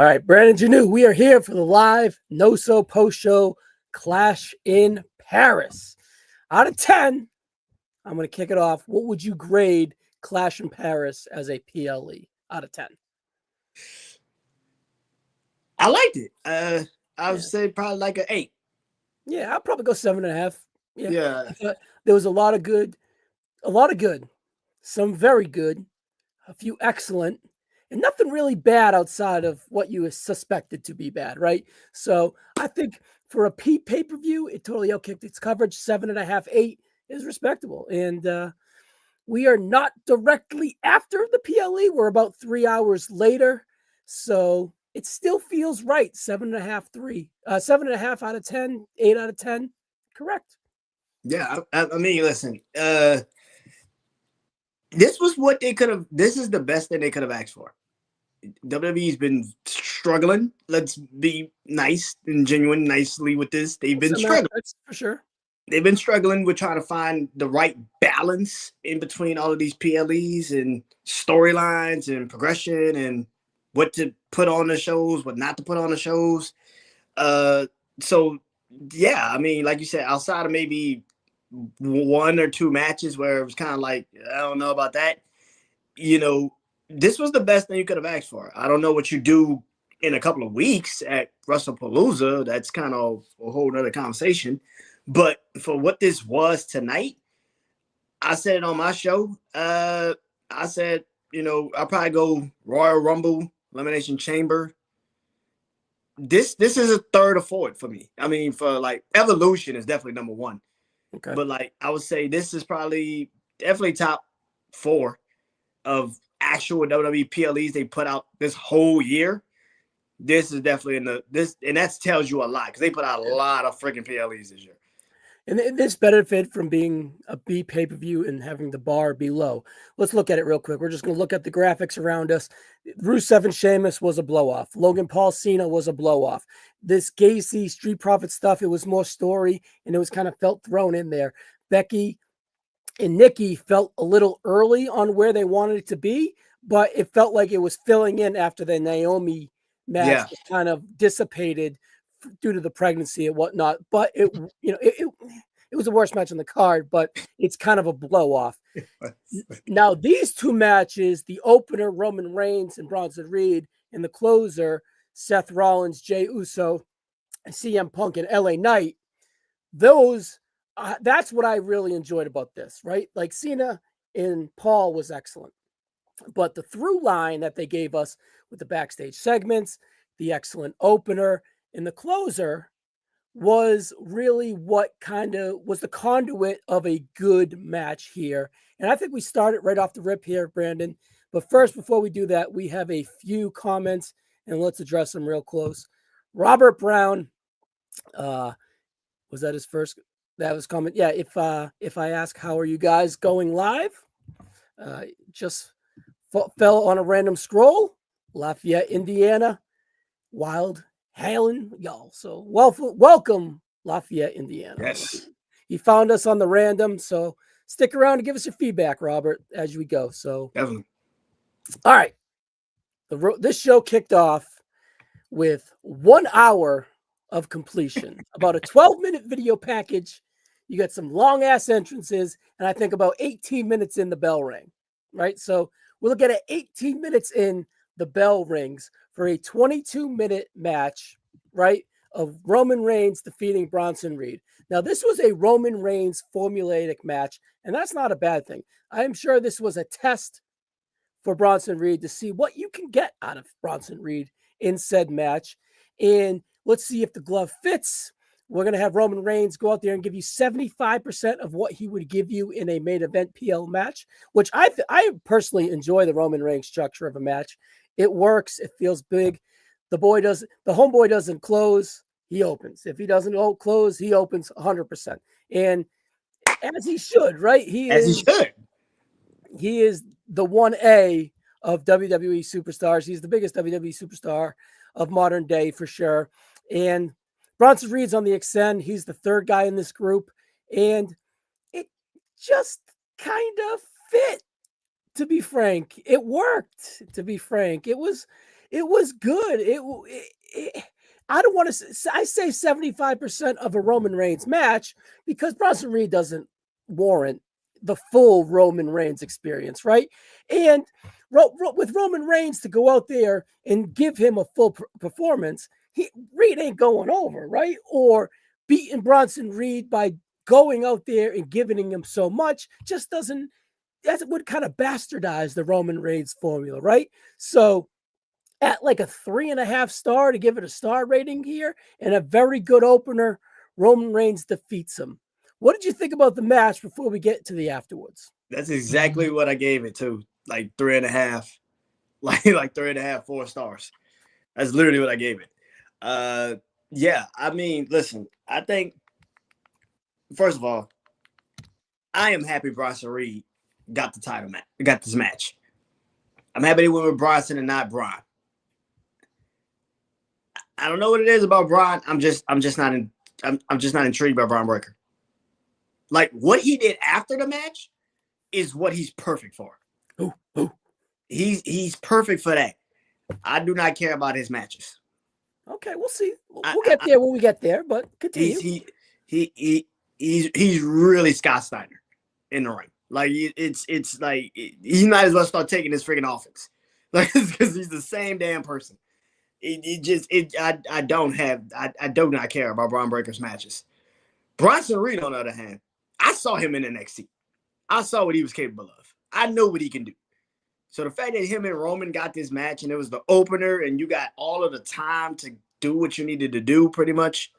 All right, Brandon Janeau, we are here for the live NoSo Post Show Clash in Paris. Out of 10, I'm going to kick it off. What would you grade Clash in Paris as a PLE out of 10? I liked it. I would say probably like an 8. Yeah, I'll probably go 7.5. Yeah. There was a lot of good, some very good, a few excellent, and nothing really bad outside of what you suspected to be bad, right? So I think for a pay-per-view, it totally outkicked its coverage. 7.5, 8 is respectable. And we are not directly after the PLE. We're about 3 hours later. So it still feels right. 7.5, 3. 7.5 out of 10, 8 out of 10. Correct. Yeah. I mean, listen, this was what they could have. This is the best thing they could have asked for. WWE's been struggling. Let's be nice and genuine nicely with this. They've been struggling. For sure. They've been struggling with trying to find the right balance in between all of these PLEs and storylines and progression and what to put on the shows, what not to put on the shows. So yeah, I mean, like you said, outside of maybe 1 or 2 matches where it was kind of like, I don't know about that, this was the best thing you could have asked for. I don't know what you do in a couple of weeks at WrestlePalooza. That's kind of a whole nother conversation. But for what this was tonight, I said it on my show. I said, I'll probably go Royal Rumble, Elimination Chamber. This is a third or fourth for me. I mean, for like Evolution is definitely number 1. Okay. But like I would say this is probably definitely top 4 of actual WWE PLEs they put out this whole year. This is definitely and that tells you a lot because they put out a lot of freaking PLEs this year. And this benefit from being a B pay-per-view and having the bar be low. Let's look at it real quick. We're just going to look at the graphics around us. Rusev and Sheamus was a blow-off. Logan Paul Cena was a blow-off. This Gacy Street Profit stuff, it was more story, and it was kind of felt thrown in there. Becky and Nikki felt a little early on where they wanted it to be, but it felt like it was filling in after the Naomi match was kind of dissipated due to the pregnancy and whatnot. But it was the worst match on the card, but it's kind of a blow off. Now, these 2 matches, the opener, Roman Reigns and Bronson Reed, and the closer, Seth Rollins, Jey Uso, and CM Punk and LA Knight, that's what I really enjoyed about this, right? Like Cena and Paul was excellent. But the through line that they gave us with the backstage segments, the excellent opener, and the closer was really what kind of was the conduit of a good match here. And I think we started right off the rip here, Brandon. But first, before we do that, we have a few comments, and let's address them real close. Robert Brown, was that his first? That was comment. Yeah, if I ask, how are you guys going live? Just fell on a random scroll. Lafayette, Indiana. Wild hailing y'all. So welcome, Lafayette, Indiana. Yes. He found us on the random. So stick around and give us your feedback, Robert, as we go. So definitely. All right. This show kicked off with 1 hour of completion, about a 12-minute video package. You got some long ass entrances, and I think about 18 minutes in the bell rang, right? So we'll look at it 18 minutes in the bell rings for a 22-minute match, right, of Roman Reigns defeating Bronson Reed. Now, this was a Roman Reigns formulaic match, and that's not a bad thing. I am sure this was a test for Bronson Reed to see what you can get out of Bronson Reed in said match. And let's see if the glove fits. We're going to have Roman Reigns go out there and give you 75% of what he would give you in a main event PL match, which I personally enjoy the Roman Reigns structure of a match. It works. It feels big. The homeboy doesn't close. He opens. If he doesn't close, he opens 100%. And as he should, right? He is the 1A of WWE superstars. He's the biggest WWE superstar of modern day for sure. And Bronson Reed's on the extend. He's the 3rd guy in this group. And it just kind of fit, to be frank. It worked, to be frank. It was It was good. I don't want to. I say 75% of a Roman Reigns match because Bronson Reed doesn't warrant the full Roman Reigns experience, right? And with Roman Reigns to go out there and give him a full performance, Reed ain't going over, right? Or beating Bronson Reed by going out there and giving him so much just doesn't. That would kind of bastardize the Roman Reigns formula, right? So at like a 3.5 star to give it a star rating here and a very good opener, Roman Reigns defeats him. What did you think about the match before we get to the afterwards? That's exactly what I gave it to. Like 3.5, like 3.5, 4 stars. That's literally what I gave it. Yeah, I mean, listen, I think, first of all, I am happy Bronson Reed got the title match, got this match. I'm happy they went with Bronson and not Braun. I don't know what it is about Braun. I'm just not intrigued by Braun Breaker. Like what he did after the match is what he's perfect for. Ooh. He's perfect for that. I do not care about his matches. Okay, we'll see. We'll get there when we get there, but continue. He's really Scott Steiner in the ring. Like it's like he might as well start taking his freaking offense. Like because he's the same damn person. I do not care about Braun Breaker's matches. Bronson Reed, on the other hand, I saw him in NXT. I saw what he was capable of. I know what he can do. So the fact that him and Roman got this match and it was the opener and you got all of the time to do what you needed to do pretty much.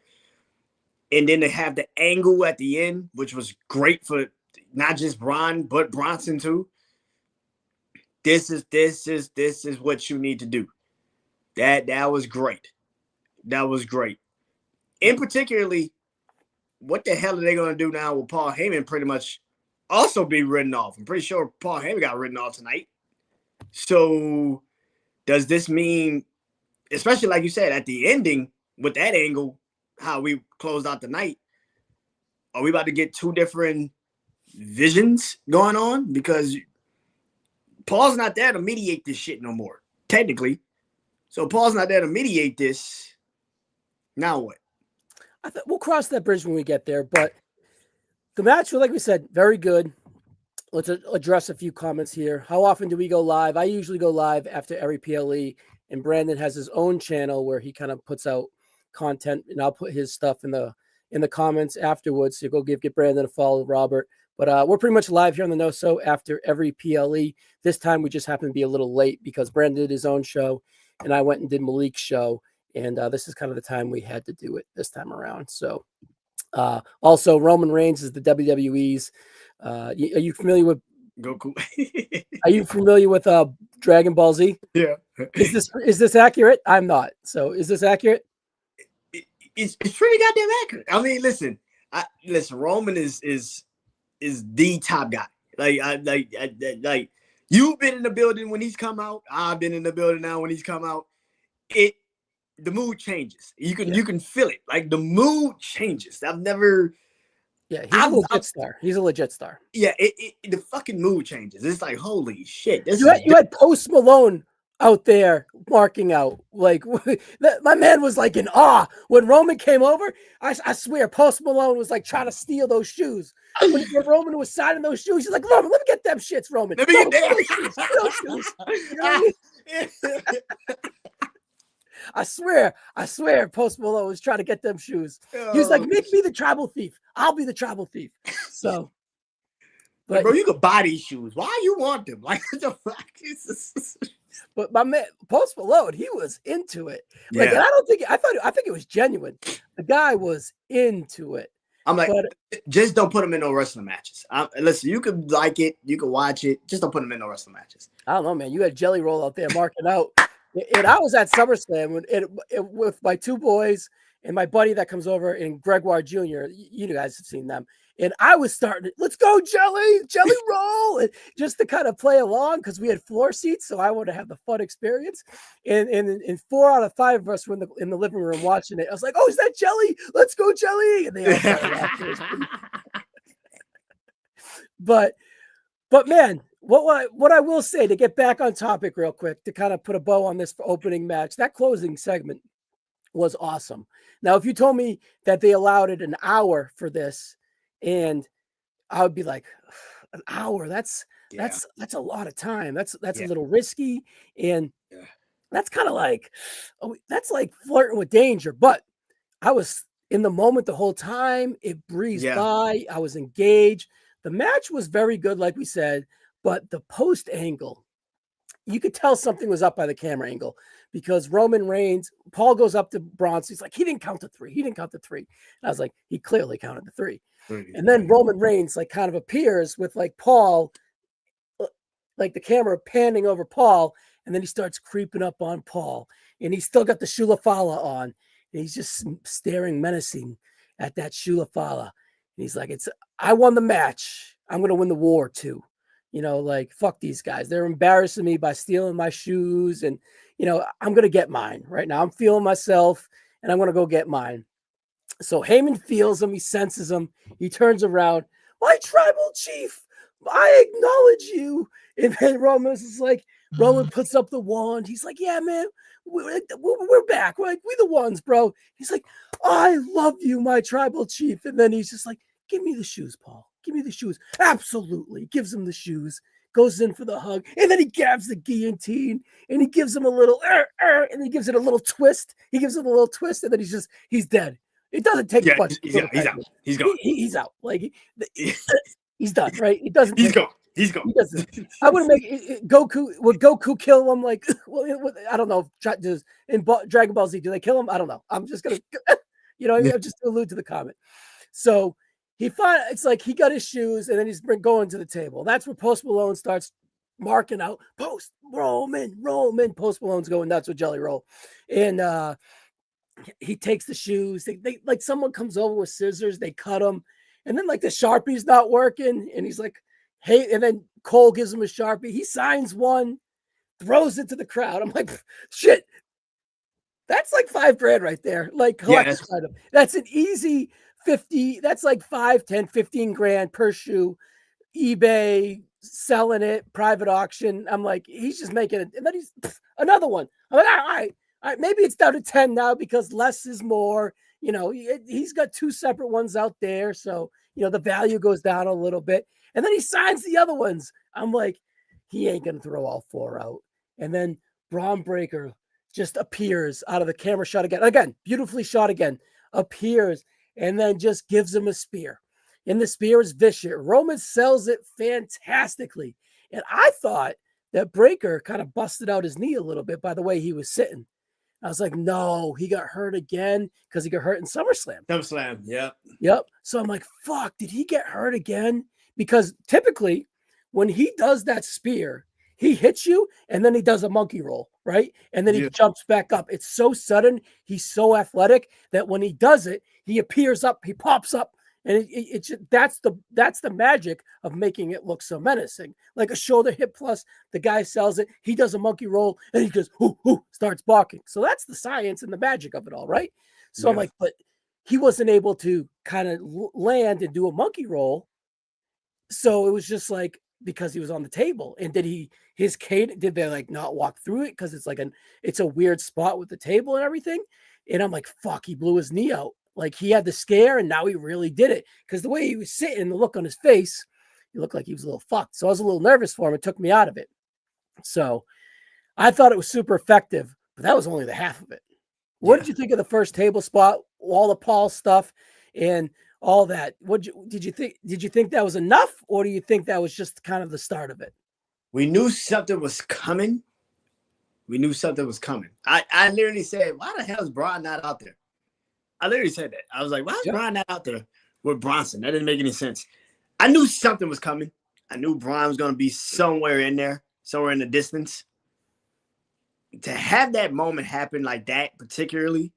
And then to have the angle at the end, which was great for not just Braun, but Bronson too. This is what you need to do. That was great. That was great. In particularly, what the hell are they going to do now with Paul Heyman pretty much also be written off? I'm pretty sure Paul Heyman got written off tonight. So does this mean, especially like you said, at the ending with that angle, how we closed out the night, are we about to get 2 different visions going on? Because Paul's not there to mediate this shit no more, technically. So Paul's not there to mediate this. Now what? We'll cross that bridge when we get there. But the match, like we said, very good. Let's address a few comments here. How often do we go live? I usually go live after every PLE, and Brandon has his own channel where he kind of puts out content, and I'll put his stuff in the comments afterwards. So go give Brandon a follow, Robert. But we're pretty much live here on the NoSo after every PLE. This time we just happen to be a little late because Brandon did his own show, and I went and did Malik's show. And this is kind of the time we had to do it this time around. So also, Roman Reigns is the WWE's. Are you familiar with Goku? Are you familiar with Dragon Ball Z? Yeah. Is this accurate? I'm not. So is this accurate? It's pretty goddamn accurate. I mean, listen. Roman is the top guy. Like you've been in the building when he's come out. I've been in the building now when he's come out. The mood changes. You can feel it. Like the mood changes. I've never. Yeah, he's a legit star. He's a legit star. Yeah, the fucking mood changes. It's like, holy shit. You had Post Malone out there marking out. Like my man was like in awe when Roman came over. I swear, Post Malone was like trying to steal those shoes. When Roman was signing those shoes, he's like, Roman, let me get them shits, Roman. Let me get them shoes. Those shoes. You know what I mean? I swear, Post Malone was trying to get them shoes. He was like, make me the tribal thief. I'll be the tribal thief. So, but bro, you could buy these shoes. Why you want them? Like, what the fuck? But my man, Post Malone, he was into it. Yeah. Like, and I think it was genuine. The guy was into it. I'm like, just don't put him in no wrestling matches. Listen, you could like it, you could watch it. Just don't put him in no wrestling matches. I don't know, man. You had Jelly Roll out there marking out. And I was at SummerSlam with my 2 boys and my buddy that comes over and Gregoire Jr. You guys have seen them. And I was starting, let's go, Jelly Roll. And just to kind of play along because we had floor seats. So I wanted to have the fun experience. And 4 out of 5 of us were in the living room watching it. I was like, oh, is that Jelly? Let's go, Jelly. And they all started laughing. But man, what I will say, to get back on topic real quick, to kind of put a bow on this opening match, that closing segment was awesome. Now, if you told me that they allowed it an hour for this, and I would be like, an hour, that's a lot of time. That's a little risky. And that's kind of like, that's like flirting with danger. But I was in the moment the whole time. It breezed by. I was engaged. The match was very good, like we said, but the post angle, you could tell something was up by the camera angle, because Roman Reigns, Paul goes up to Bronson. He's like, he didn't count to three. He didn't count to three. And I was like, he clearly counted to three. And then Roman Reigns like kind of appears with like Paul, like the camera panning over Paul. And then he starts creeping up on Paul, and he's still got the Shulafala on. And he's just staring menacing at that Shulafala. And he's like, I won the match. I'm going to win the war too. You know, like, fuck these guys. They're embarrassing me by stealing my shoes. And, you know, I'm going to get mine right now. I'm feeling myself, and I'm going to go get mine. So Heyman feels him. He senses him. He turns around. My tribal chief, I acknowledge you. And then Roman puts up the wand. He's like, yeah, man, we're back. We're the ones, bro. He's like, I love you, my tribal chief. And then he's just like, give me the shoes, Paul. Give me the shoes. Absolutely. Gives him the shoes. Goes in for the hug. And then he grabs the guillotine, and he gives him a little, and he gives it a little twist. He gives it a little twist, and then he's dead. It doesn't take much. He's out. He's gone. He's out. Like, he's done, right? It doesn't. He's gone. He's gone. He doesn't. I wouldn't make it, Goku. Would Goku kill him? Like, well, I don't know. In Dragon Ball Z, do they kill him? I don't know. I'm just gonna, I'm just to allude to the comment. So it's like he got his shoes, and then he's going to the table. That's where Post Malone starts marking out Post Roman. Post Malone's going nuts with Jelly Roll, and he takes the shoes. They like, someone comes over with scissors. They cut them, and then like the Sharpie's not working, and he's like, hey, and then Cole gives him a Sharpie. He signs one, throws it to the crowd. I'm like, shit, that's like $5,000 right there. Like, that's an easy 50. That's like 5, 10, 15 grand per shoe. eBay, selling it, private auction. I'm like, he's just making it. And then he's another one. I'm like, all right, maybe it's down to 10 now because less is more. You know, he's got 2 separate ones out there. So, the value goes down a little bit. And then he signs the other ones. I'm like, he ain't going to throw all 4 out. And then Braun Breaker just appears out of the camera shot again. Again, beautifully shot again. Appears and then just gives him a spear. And the spear is vicious. Roman sells it fantastically. And I thought that Breaker kind of busted out his knee a little bit by the way he was sitting. I was like, no, he got hurt again because he got hurt in SummerSlam. Yep. So I'm like, fuck, did he get hurt again? Because typically when he does that spear, he hits you and then he does a monkey roll, right? And then he jumps back up. It's so sudden. He's so athletic that when he does it, he appears up, he pops up. And that's the magic of making it look so menacing. Like a shoulder hit plus, the guy sells it. He does a monkey roll and he goes, hoo, starts barking. So that's the science and the magic of it all, right? So I'm like, but he wasn't able to kind of land and do a monkey roll. So it was just like, because he was on the table. And did they like not walk through it? Because it's a weird spot with the table and everything. And I'm like, fuck, he blew his knee out. Like he had the scare and now he really did it. Because the way he was sitting, the look on his face, he looked like he was a little fucked. So I was a little nervous for him. It took me out of it. So I thought it was super effective, but that was only the half of it. What did you think of the first table spot, all the Paul stuff and all that? Did you think that was enough, or do you think that was just kind of the start of it? We knew something was coming. I literally said, why the hell is Braun not out there? I literally said that. I was like, why is Braun not out there with Bronson? That didn't make any sense. I knew something was coming. I knew Braun was going to be somewhere in there, somewhere in the distance. To have that moment happen like that, particularly,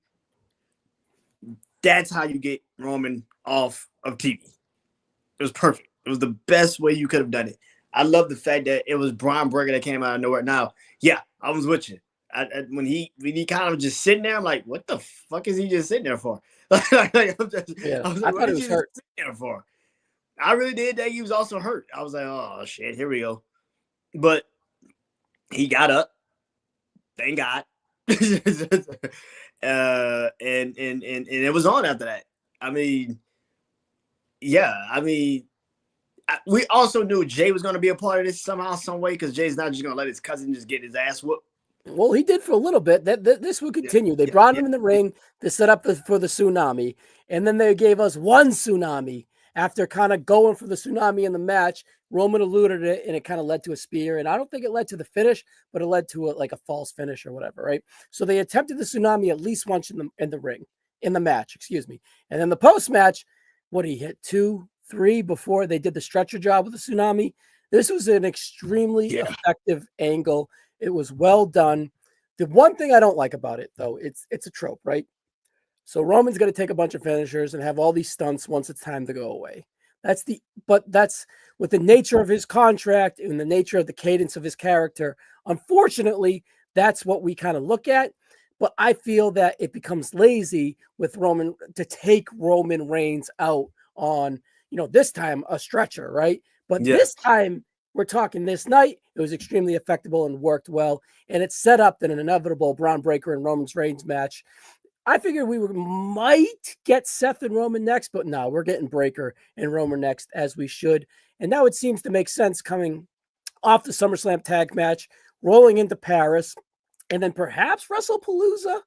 that's how you get Roman off of TV. It was perfect. It was the best way you could have done it. I love the fact that it was Braun Breaker that came out of nowhere. Now, I was with you. When he kind of just sitting there, I'm like, what the fuck is he just sitting there for? I was like, what is he just sitting there for? I really did that. He was also hurt. I was like, oh shit, here we go. But he got up. Thank God. And it was on after that. I mean, yeah. I mean, we also knew Jay was going to be a part of this somehow, some way, because Jay's not just going to let his cousin just get his ass whooped. Well, he did for a little bit. This would continue. They brought him in the ring to set up for the tsunami, and then they gave us one tsunami after kind of going for the tsunami in the match. Roman eluded it, and it kind of led to a spear. And I don't think it led to the finish, but it led to like a false finish or whatever, right? So they attempted the tsunami at least once in the ring, in the match, excuse me. And then the post match, what did he hit 2, 3 before they did the stretcher job with the tsunami? This was an extremely effective angle. It was well done. The one thing I don't like about it, though, it's a trope, right? So Roman's going to take a bunch of finishers and have all these stunts once it's time to go away. But that's with the nature of his contract and the nature of the cadence of his character. Unfortunately, that's what we kind of look at. But I feel that it becomes lazy with Roman to take Roman Reigns out on, this time a stretcher, right? But this time, we're talking this night, it was extremely effective and worked well. And it set up an inevitable Braun Breaker and Roman Reigns match. I figured we might get Seth and Roman next, but no, we're getting Breaker and Roman next, as we should. And now it seems to make sense coming off the SummerSlam tag match, rolling into Paris, and then perhaps WrestlePalooza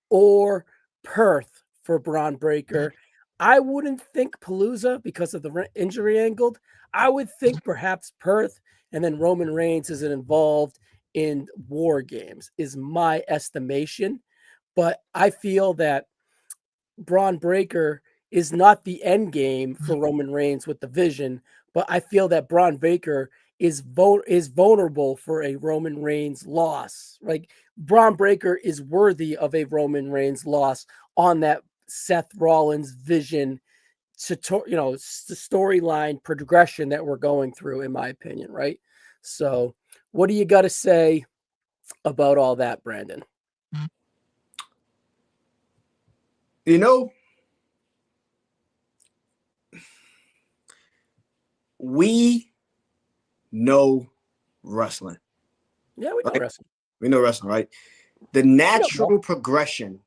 or Perth for Braun Breaker. I wouldn't think Palooza because of the injury angled. I would think perhaps Perth, and then Roman Reigns isn't involved in War Games, is my estimation. But I feel that Braun Breaker is not the end game for Roman Reigns with the vision, but I feel that Braun Breaker is vulnerable for a Roman Reigns loss. Like Braun Breaker is worthy of a Roman Reigns loss on that Seth Rollins vision, storyline progression that we're going through, in my opinion, right? So what do you got to say about all that, Brandon? We know wrestling. Yeah, we know wrestling. We know wrestling, right? The natural progression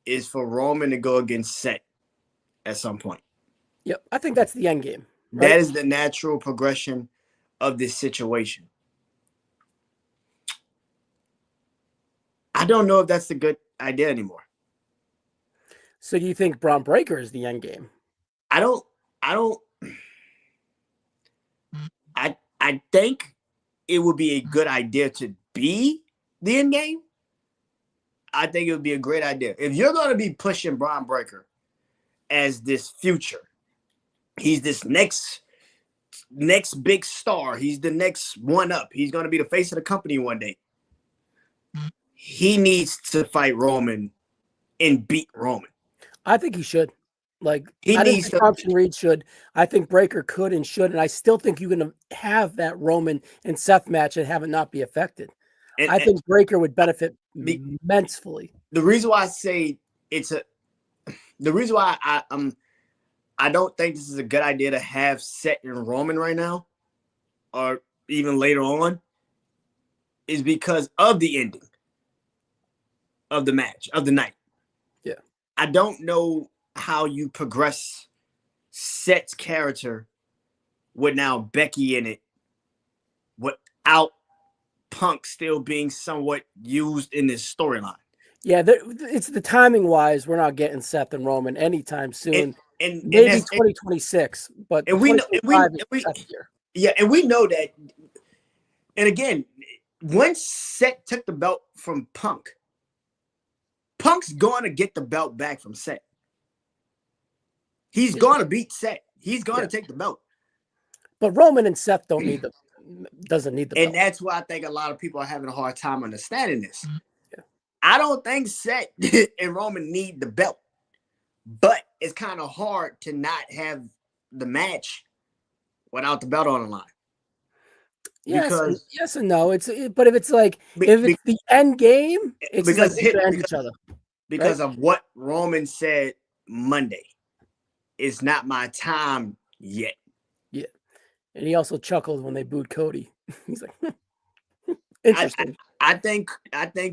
is for Roman to go against Seth at some point. Yep, I think that's the end game. Right? That is the natural progression of this situation. I don't know if that's a good idea anymore. So do you think Braun Breaker is the end game? I think it would be a good idea to be the end game. I think it would be a great idea. If you're going to be pushing Braun Breaker as this future, he's this next big star. He's the next one up. He's going to be the face of the company one day. He needs to fight Roman and beat Roman. I think he should. Like, he I needs think Thompson Reed should. I think Breaker could and should. And I still think you can have that Roman and Seth match and have it not be affected. I think Breaker would benefit immensely. The reason why I say the reason why I don't think this is a good idea to have Seth and Roman right now, or even later on, is because of the ending of the match, of the night. Yeah. I don't know how you progress Seth's character with now Becky in it without Punk still being somewhat used in this storyline. Yeah, it's the timing wise, we're not getting Seth and Roman anytime soon. And maybe 2026, but and we know and we know that. And again, once Seth took the belt from Punk, Punk's going to get the belt back from Seth. He's going to beat Seth. He's going to take the belt. But Roman and Seth doesn't need the belt. And that's why I think a lot of people are having a hard time understanding this. Yeah. I don't think Seth and Roman need the belt. But it's kind of hard to not have the match without the belt on the line. Yes and no. But if it's like if it's the end game, it's because they end each other. Because of what Roman said Monday. It's not my time yet. Yeah. And he also chuckled when they booed Cody. He's like, Interesting. I think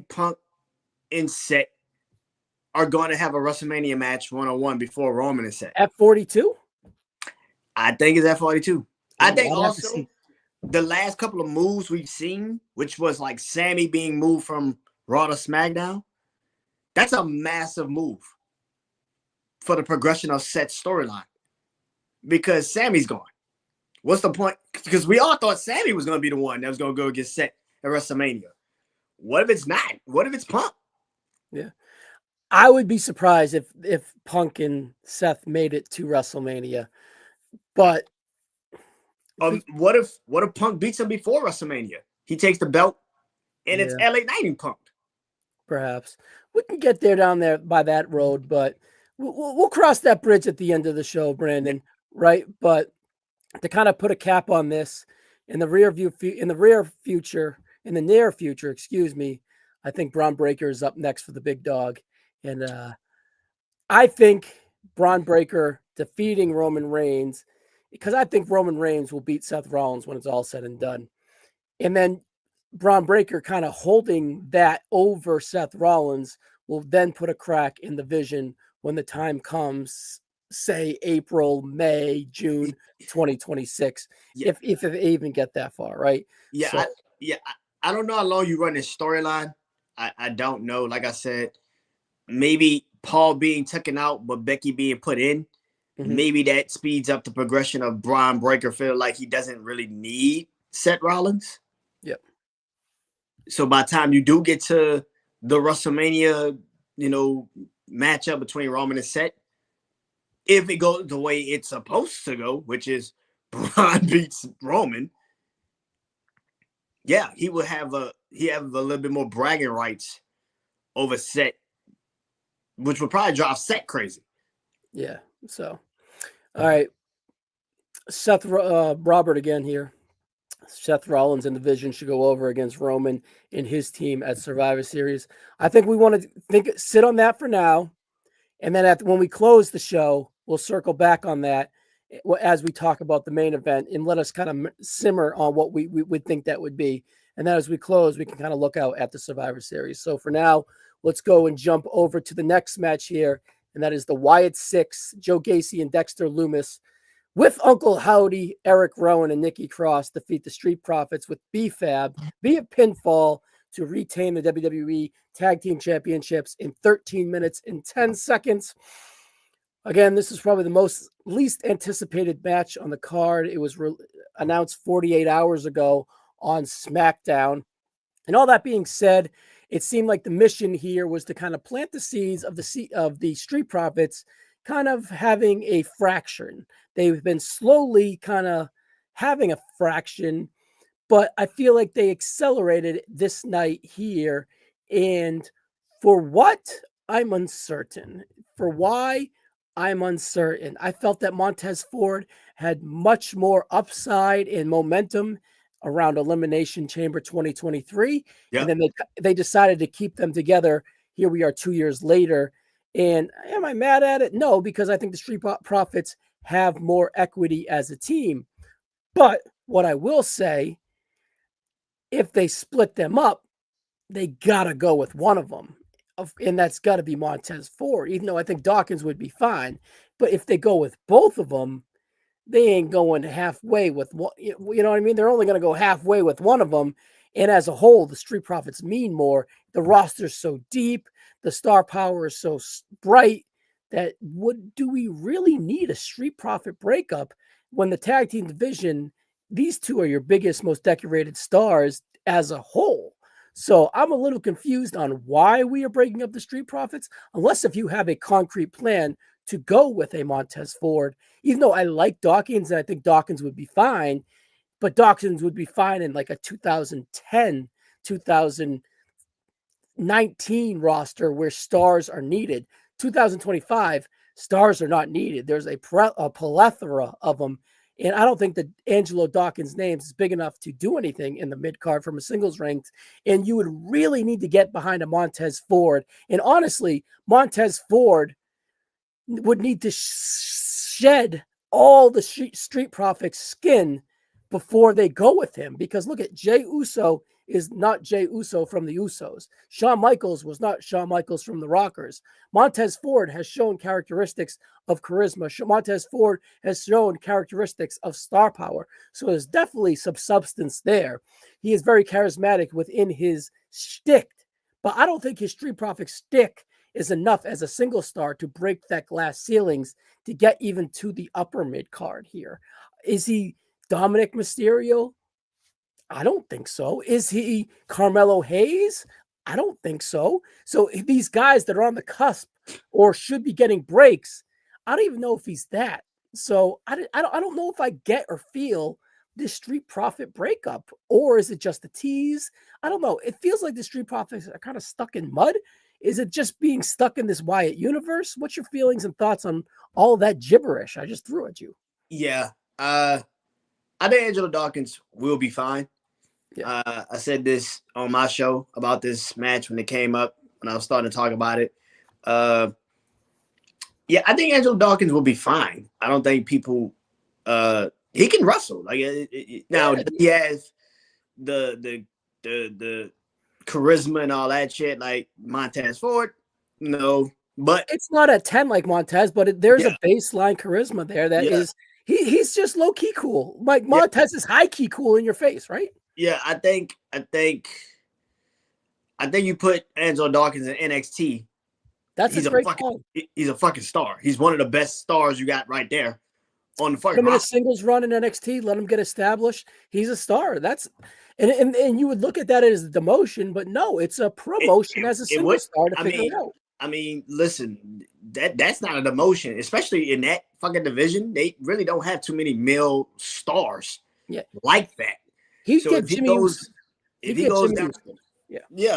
Punk and Seth are going to have a WrestleMania match 1-on-1 before Roman and Seth. At 42? I think it's at 42. I think I'd have to also see. the last couple of moves we've seen, which was like Sammy being moved from Raw to SmackDown, that's a massive move for the progression of Seth's storyline because Sammy's gone. What's the point? Because we all thought Sammy was going to be the one that was going to go against Seth at WrestleMania. What if it's not? What if it's Punk? Yeah. I would be surprised if Punk and Seth made it to WrestleMania. But what if Punk beats him before WrestleMania? He takes the belt and it's LA Knight Punk. Perhaps we can get there down there by that road, but we'll cross that bridge at the end of the show, Brandon. Right? But to kind of put a cap on this in the near future, excuse me, I think Braun Breaker is up next for the big dog, and I think Braun Breaker defeating Roman Reigns, because I think Roman Reigns will beat Seth Rollins when it's all said and done, and then Braun Breaker kind of holding that over Seth Rollins will then put a crack in the vision when the time comes, say April, May, June 2026, if they even get that far, right? Yeah, so, I don't know how long you run this storyline. I don't know. Like I said, maybe Paul being taken out, but Becky being put in. Maybe that speeds up the progression of Braun Breaker. Feel like he doesn't really need Seth Rollins. Yep. So by the time you do get to the WrestleMania, matchup between Roman and Seth, if it goes the way it's supposed to go, which is Braun beats Roman, yeah, he have a little bit more bragging rights over Seth, which would probably drive Seth crazy. Yeah. So, all right, Seth Robert again here. Seth Rollins and the Vision should go over against Roman and his team at Survivor Series. I think we want to sit on that for now, and then when we close the show, we'll circle back on that as we talk about the main event and let us kind of simmer on what we would think that would be. And then as we close, we can kind of look out at the Survivor Series. So for now, let's go and jump over to the next match here, and that is the Wyatt Six, Joe Gacy and Dexter Lumis, with Uncle Howdy, Eric Rowan, and Nikki Cross defeat the Street Profits with B-Fab via pinfall to retain the WWE Tag Team Championships in 13 minutes and 10 seconds. Again, this is probably the least anticipated match on the card. It was announced 48 hours ago on SmackDown. And all that being said, it seemed like the mission here was to kind of plant the seeds of the Street Profits kind of having a fraction. They've been slowly kind of having a fraction, but I feel like they accelerated this night here. And for what, I'm uncertain. For why, I'm uncertain. I felt that Montez Ford had much more upside and momentum around Elimination Chamber 2023. Yep. And then they decided to keep them together. Here we are 2 years later. And am I mad at it? No, because I think the Street Profits have more equity as a team. But what I will say, if they split them up, they got to go with one of them. And that's got to be Montez Ford, even though I think Dawkins would be fine. But if they go with both of them, they ain't going halfway with one. You know what I mean? They're only going to go halfway with one of them. And as a whole, the Street Profits mean more. The roster's so deep. The star power is so bright that do we really need a Street Profit breakup when the tag team division, these two are your biggest, most decorated stars as a whole? So I'm a little confused on why we are breaking up the Street Profits, unless if you have a concrete plan to go with a Montez Ford, even though I like Dawkins and I think Dawkins would be fine, but Dawkins would be fine in like a 2010, 2019 roster where stars are needed. 2025, stars are not needed. There's a plethora of them. And I don't think that Angelo Dawkins' name is big enough to do anything in the mid-card from a singles ranked. And you would really need to get behind a Montez Ford. And honestly, Montez Ford would need to shed all the Street Profits skin before they go with him. Because look at Jey Uso is not Jey Uso from the Usos. Shawn Michaels was not Shawn Michaels from the Rockers. Montez Ford has shown characteristics of charisma. Montez Ford has shown characteristics of star power. So there's definitely some substance there. He is very charismatic within his shtick, but I don't think his Street Profits shtick is enough as a single star to break that glass ceilings to get even to the upper mid card here. Is he Dominic Mysterio? I don't think so. Is he Carmelo Hayes? I don't think so. So these guys that are on the cusp or should be getting breaks, I don't even know if he's that. So I don't know if I get or feel this Street Profit breakup, or is it just a tease? I don't know. It feels like the Street Profits are kind of stuck in mud. Is it just being stuck in this Wyatt universe? What's your feelings and thoughts on all that gibberish I just threw at you? Yeah. I think Angelo Dawkins will be fine. Yeah. I said this on my show about this match when it came up, when I was starting to talk about it. Yeah, I think Angelo Dawkins will be fine. I don't think people he can wrestle. Like now he has the charisma and all that shit like Montez Ford. No, but it's not a 10 like Montez, but there's a baseline charisma there that is he's just low key cool. Like Montez is high key cool in your face, right? Yeah, I think you put Angelo Dawkins in NXT. He's a fucking star. He's one of the best stars you got right there on the fucking. Put him in a singles run in NXT, let him get established. He's a star. That's and you would look at that as a demotion, but no, it's a promotion as a single star to figure it out. I mean, listen, that's not a demotion, especially in that fucking division. They really don't have too many male stars like that. If he goes down,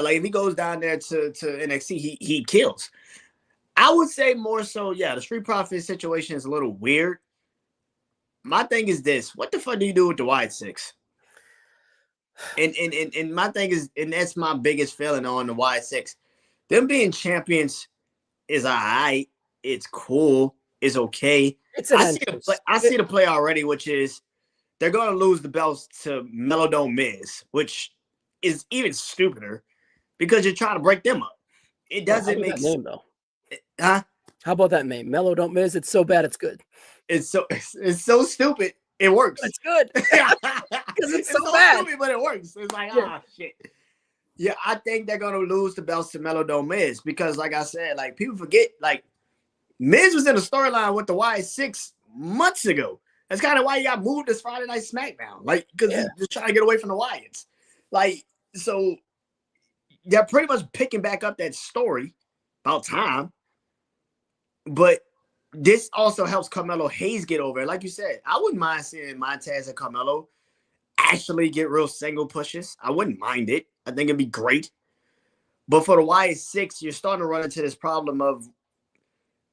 like if he goes down there to NXT, he kills. I would say more so, the Street Profits situation is a little weird. My thing is this: what the fuck do you do with the Wyatt Six? And my thing is, and that's my biggest feeling on the Wyatt Six. Them being champions is alright. It's cool. It's okay. I see the play already, which is they're going to lose the belts to Melodome Miz, which is even stupider because you're trying to break them up. It doesn't make sense. Name though. Huh? How about that name? Melodome Miz. It's so bad, it's good. It's so stupid. It works. It's good because it's so bad, stupid, but it works. It's like shit. Yeah, I think they're gonna lose the belts to Melodome Miz because, like I said, like people forget, like Miz was in a storyline with the Wyatt Six months ago. That's kind of why he got moved this Friday Night SmackDown, like because he's just trying to get away from the Wyatts. Like, so they're pretty much picking back up that story about time. But this also helps Carmelo Hayes get over it. Like you said, I wouldn't mind seeing Montez and Carmelo actually get real single pushes. I wouldn't mind it. I think it'd be great. But for the Wyatt Six, you're starting to run into this problem of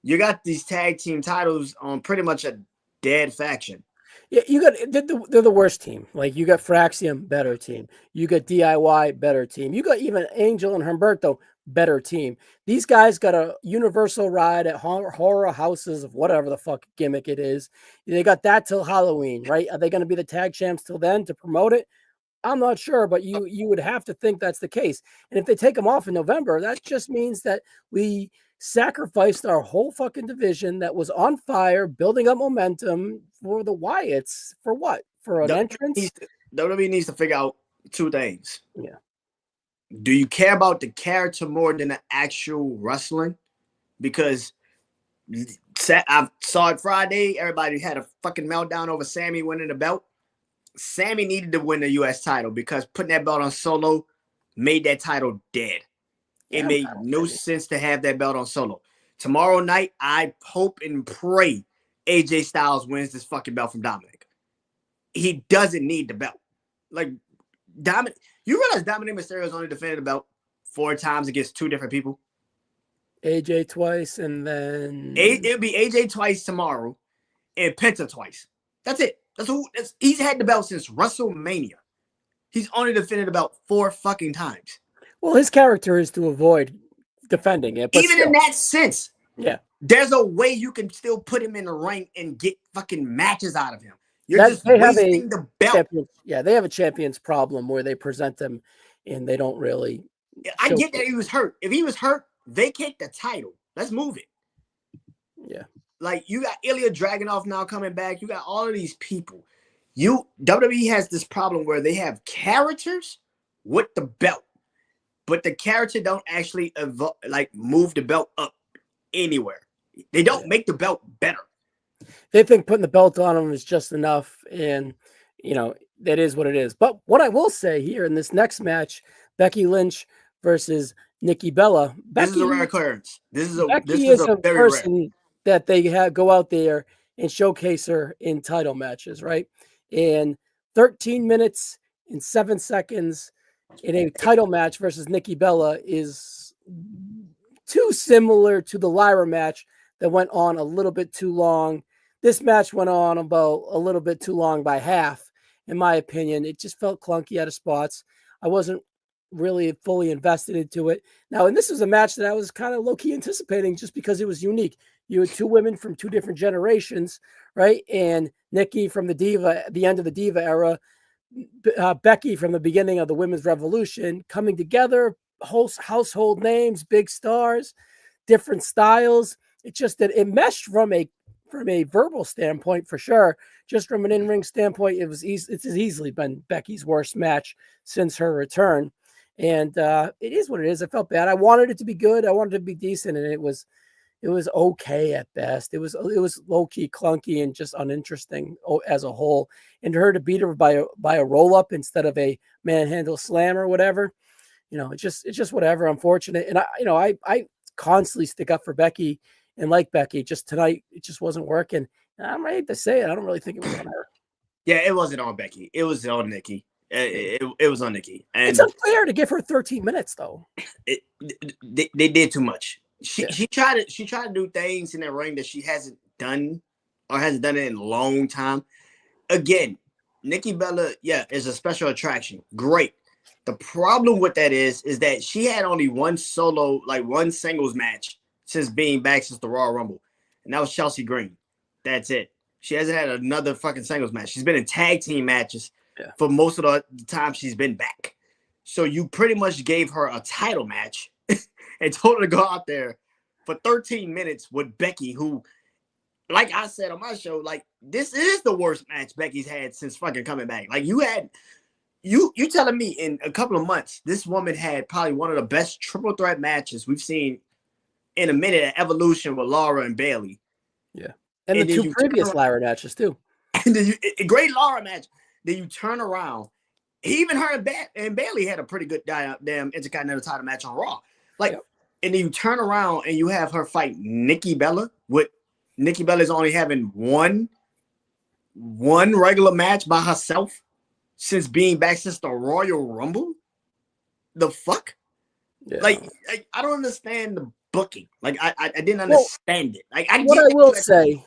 you got these tag team titles on pretty much a dead faction. Yeah, they're the worst team. Like you got Fraxium, better team. You got DIY, better team. You got even Angel and Humberto, better team. These guys got a universal ride at horror houses of whatever the fuck gimmick it is. They got that till Halloween, right? Are they going to be the tag champs till then to promote it? I'm not sure, but you would have to think that's the case. And if they take them off in November, that just means that we sacrificed our whole fucking division that was on fire, building up momentum for the Wyatts. For what? For an entrance? WWE needs to figure out two things. Yeah. Do you care about the character more than the actual wrestling? Because I saw it Friday. Everybody had a fucking meltdown over Sammy winning the belt. Sammy needed to win the U.S. title because putting that belt on Solo made that title dead. It made no sense to have that belt on Solo. Tomorrow night, I hope and pray AJ Styles wins this fucking belt from Dominic. He doesn't need the belt. Like, Dominic, you realize Dominic Mysterio has only defended the belt 4 times against 2 different people? AJ twice, and then... It'll be AJ twice tomorrow and Penta twice. That's it. He's had the belt since WrestleMania. He's only defended the belt 4 fucking times. Well, his character is to avoid defending it. But even in that sense, there's a way you can still put him in the ring and get fucking matches out of him. You're just wasting the belt. They have a champions problem where they present them and they don't really. I get that he was hurt. If he was hurt, vacate the title. Let's move it. Yeah. Like, you got Ilya Dragunov now coming back. You got all of these people. WWE has this problem where they have characters with the belt, but the character don't actually move the belt up anywhere. They don't make the belt better. They think putting the belt on them is just enough, and that is what it is. But what I will say here in this next match, Becky Lynch versus Nikki Bella. This is a rare occurrence. Becky is a very person rare that they go out there and showcase her in title matches, right? And 13 minutes and 7 seconds in a title match versus Nikki Bella is too similar to the Lyra match that went on a little bit too long. This match went on about a little bit too long by half, in my opinion. It just felt clunky out of spots. I wasn't really fully invested into it. Now, and this was a match that I was kind of low-key anticipating just because it was unique. You had two women from two different generations, right? And Nikki from the end of the Diva era, Becky from the beginning of the Women's Revolution, coming together, household names, big stars, different styles. It just that it meshed from a verbal standpoint for sure. Just from an in-ring standpoint, it's easily been Becky's worst match since her return. And it is what it is. I felt bad. I wanted it to be good. I wanted it to be decent, and it was okay at best. It was low-key clunky and just uninteresting as a whole. And her to beat her by a roll-up instead of a manhandle slam or whatever, it's just whatever. Unfortunate. And I constantly stick up for Becky and like Becky. Just tonight, it just wasn't working. And I'm ready to say it. I don't really think it was on her. Yeah, it wasn't on Becky. It was on Nikki. It was on Nikki. And it's unfair to give her 13 minutes, though. They did too much. She tried to do things in that ring that she hasn't done it in a long time. Again, Nikki Bella, is a special attraction. Great. The problem with that is that she had only one singles match since being back since the Royal Rumble, and that was Chelsea Green. That's it. She hasn't had another fucking singles match. She's been in tag team matches for most of the time she's been back. So you pretty much gave her a title match and told her to go out there for 13 minutes with Becky, who, like I said on my show, like, this is the worst match Becky's had since fucking coming back. Like, you telling me in a couple of months, this woman had probably one of the best triple threat matches we've seen in a minute at Evolution with Laura and Bayley. Yeah. And the two previous Lyra matches too. And then a great Laura match. Then you turn around. Even her and Bayley had a pretty good damn Intercontinental title match on Raw. Like, and then you turn around and you have her fight Nikki Bella, with Nikki Bella's only having one regular match by herself since being back since the Royal Rumble. The fuck? Yeah. Like I don't understand the booking. Like I didn't understand it. Like I will say,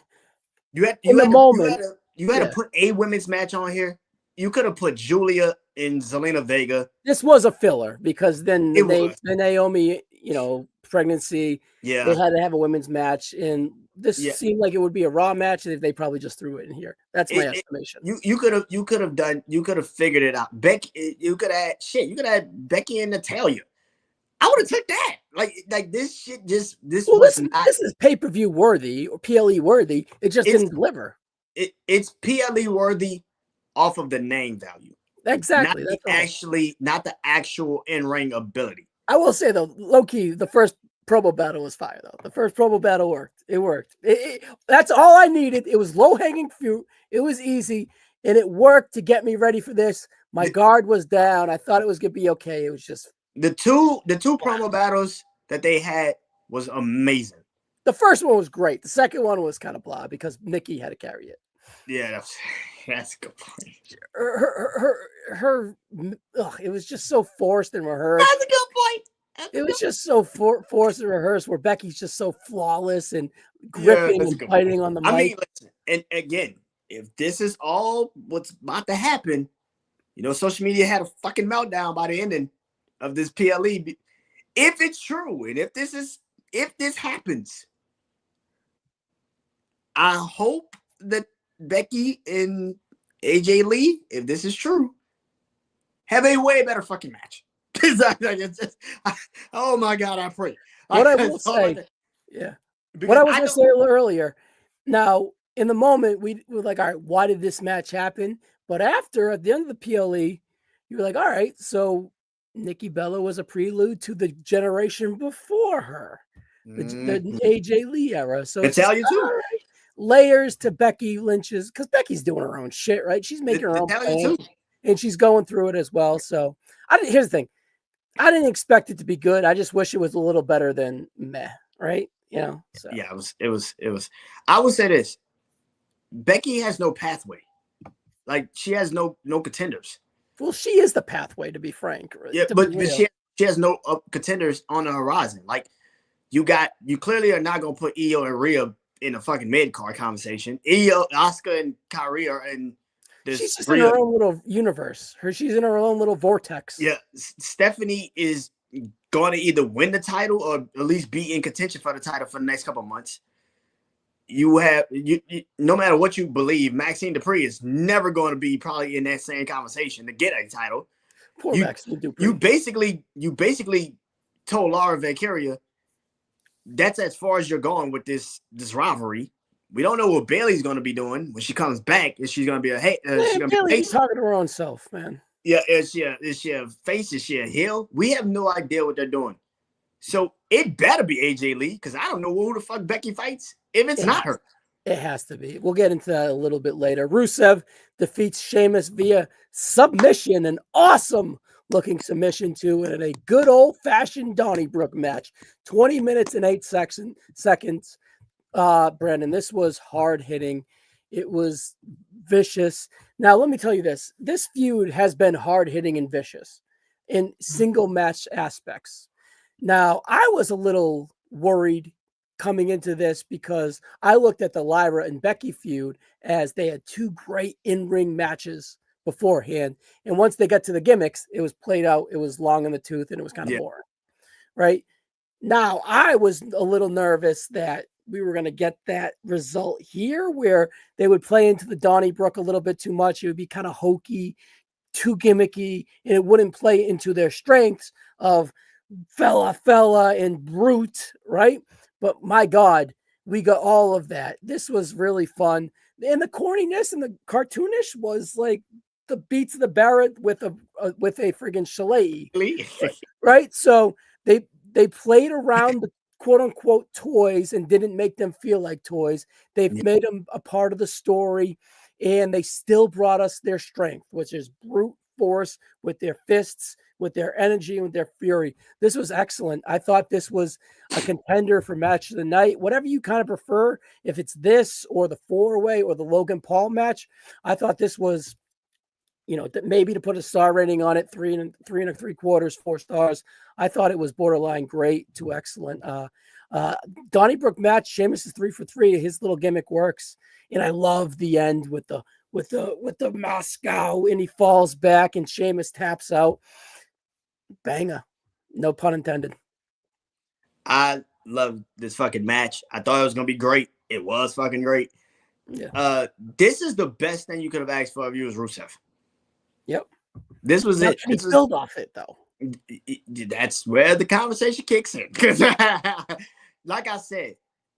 you had to put a women's match on here. You could have put Julia and Zelina Vega. This was a filler because then the Naomi, pregnancy. Yeah, they had to have a women's match, and this seemed like it would be a Raw match, and they probably just threw it in here. That's my estimation. You could have figured it out. You could have had Becky and Natalya. I would have took that. Like this shit this is pay-per-view worthy or PLE worthy. It just didn't deliver. It's PLE worthy off of the name value. Exactly. Not the actual in-ring ability. I will say though, low-key, the first promo battle was fire though. The first promo battle worked. It worked. That's all I needed. It was low-hanging fruit. It was easy, and it worked to get me ready for this. My guard was down. I thought it was gonna be okay. It was just the two promo battles that they had was amazing. The first one was great. The second one was kind of blah because Nikki had to carry it. Yeah, that's a good point. It was just so forced and rehearsed. That's a good point. It was just so forced and rehearsed where Becky's just so flawless and gripping and fighting on the mic. I mean, listen, and again, if this is all what's about to happen, social media had a fucking meltdown by the ending of this PLE. If it's true, and if this happens, I hope that Becky and AJ Lee, if this is true, have a way better fucking match. Exactly. It's just, oh my God, I pray. What I will say, yeah. What Because I was I going to say a little earlier. Now, in the moment, we were like, all right, why did this match happen? But after, at the end of the PLE, you were like, all right, so Nikki Bella was a prelude to the generation before her, the AJ Lee era. So it's just, Italian too. all right, layers to Becky Lynch's, because Becky's doing her own shit, right? She's making her own Italian plan, too. and she's going through it as well. So here's the thing. I didn't expect it to be good. I just wish it was a little better than meh, right? You know, so. Yeah, it was. I would say this: Becky has no pathway. Like she has no contenders. Well, she is the pathway, to be frank. Yeah, but she has no contenders on the horizon. Like you clearly are not gonna put Io and Rhea in a fucking mid card conversation. Io, Asuka, and Kairi are in this. She's just in her own little universe. She's in her own little vortex. Yeah, Stephanie is going to either win the title or at least be in contention for the title for the next couple of months. You have no matter what you believe, Maxine Dupree is never going to be probably in that same conversation to get a title. Poor Maxine Dupree. You basically told Laura Valkyria that's as far as you're going with this rivalry. We don't know what Bailey's going to be doing when she comes back. Is she going to be Bailey's talking to her own self, man. Yeah, is she a face? Is she a heel? We have no idea what they're doing. So it better be AJ Lee because I don't know who the fuck Becky fights if it's not her. It has to be. We'll get into that a little bit later. Rusev defeats Sheamus via submission, an awesome looking submission too, and a good old fashioned Donnybrook match. 20 minutes and 8 seconds. Brandon, this was hard hitting. It was vicious. Now, let me tell you this. This feud has been hard hitting and vicious in single match aspects. Now, I was a little worried coming into this because I looked at the Lyra and Becky feud as they had two great in-ring matches beforehand. And once they got to the gimmicks, it was played out. It was long in the tooth and it was kind of boring. Right? Now, I was a little nervous that we were going to get that result here where they would play into the Donnybrook a little bit too much. It would be kind of hokey, too gimmicky, and it wouldn't play into their strengths of fella and brute, right? But my God, we got all of that. This was really fun. And the corniness and the cartoonish was like the beats of the Barrett with a friggin' Shillelagh, right? So they played around the quote unquote toys and didn't make them feel like toys. They've made them a part of the story, and they still brought us their strength, which is brute force with their fists, with their energy, and with their fury. This was excellent. I thought this was a contender for match of the night. Whatever you kind of prefer, if it's this or the 4-way or the Logan Paul match, I thought this was, maybe to put a star rating on it, 3 3.75, 4 stars. I thought it was borderline great to excellent. Donnybrook match, Sheamus is 3 for 3. His little gimmick works, and I love the end with the Moscow, and he falls back, and Sheamus taps out. Banger, no pun intended. I love this fucking match. I thought it was gonna be great. It was fucking great. Yeah. This is the best thing you could have asked for if you was Rusev. Yep. This was it. He build off it though. That's where the conversation kicks in. Because, like I said,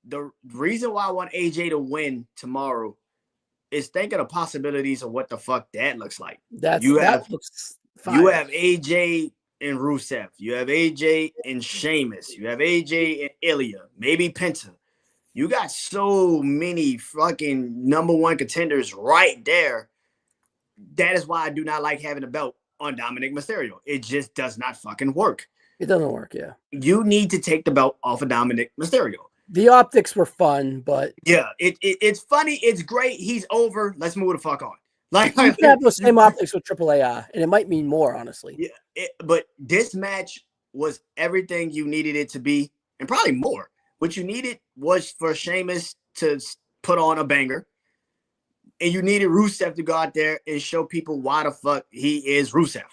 the reason why I want AJ to win tomorrow is think of the possibilities of what the fuck that looks like. You have AJ and Rusev. You have AJ and Sheamus. You have AJ and Ilya. Maybe Penta. You got so many fucking number one contenders right there. That is why I do not like having a belt on Dominic Mysterio. It just does not fucking work. It doesn't work, yeah. You need to take the belt off of Dominic Mysterio. The optics were fun, but yeah, it's funny. It's great. He's over. Let's move the fuck on. Like you can have those same optics with AAA, and it might mean more, honestly. Yeah, but this match was everything you needed it to be, and probably more. What you needed was for Sheamus to put on a banger, and you needed Rusev to go out there and show people why the fuck he is Rusev.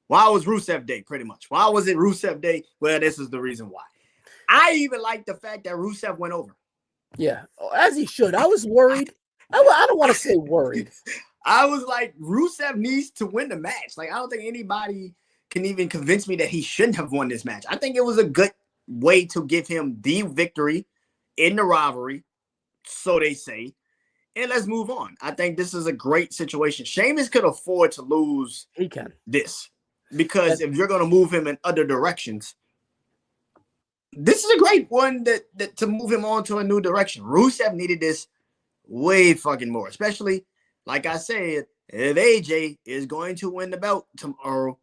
Why was Rusev Day, pretty much? Why was it Rusev Day? Well, this is the reason why. I even like the fact that Rusev went over. Yeah, as he should. I was worried. I don't want to say worried. I was like, Rusev needs to win the match. Like, I don't think anybody can even convince me that he shouldn't have won this match. I think it was a good way to give him the victory in the rivalry, so they say, and let's move on. I think this is a great situation. Sheamus could afford to lose this because if you're going to move him in other directions, this is a great one that to move him on to a new direction. Rusev needed this way fucking more, especially, like I said, if AJ is going to win the belt tomorrow,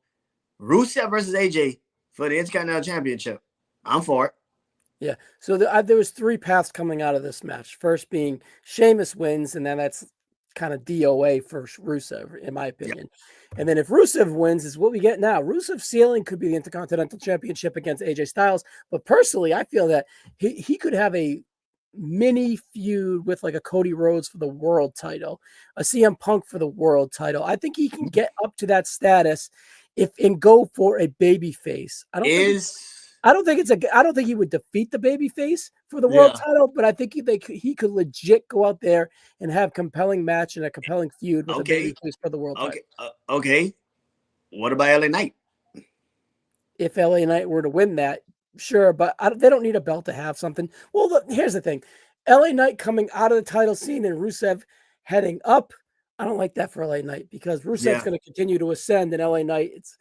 Rusev versus AJ for the Intercontinental Championship, I'm for it. Yeah. So there was 3 paths coming out of this match. First being Sheamus wins, and then that's kind of DOA for Rusev, in my opinion. Yep. And then if Rusev wins, is what we get now. Rusev's ceiling could be the Intercontinental Championship against AJ Styles. But personally, I feel that he could have a mini feud with like a Cody Rhodes for the world title, a CM Punk for the world title. I think he can get up to that status and go for a baby face. I don't think he would defeat the babyface for the world title, but I think he could legit go out there and have compelling match and a compelling feud with a babyface for the world title. Okay. What about LA Knight? If LA Knight were to win that, sure, but they don't need a belt to have something. Well, look, here's the thing. LA Knight coming out of the title scene and Rusev heading up, I don't like that for LA Knight because Rusev's going to continue to ascend, and LA Knight, it's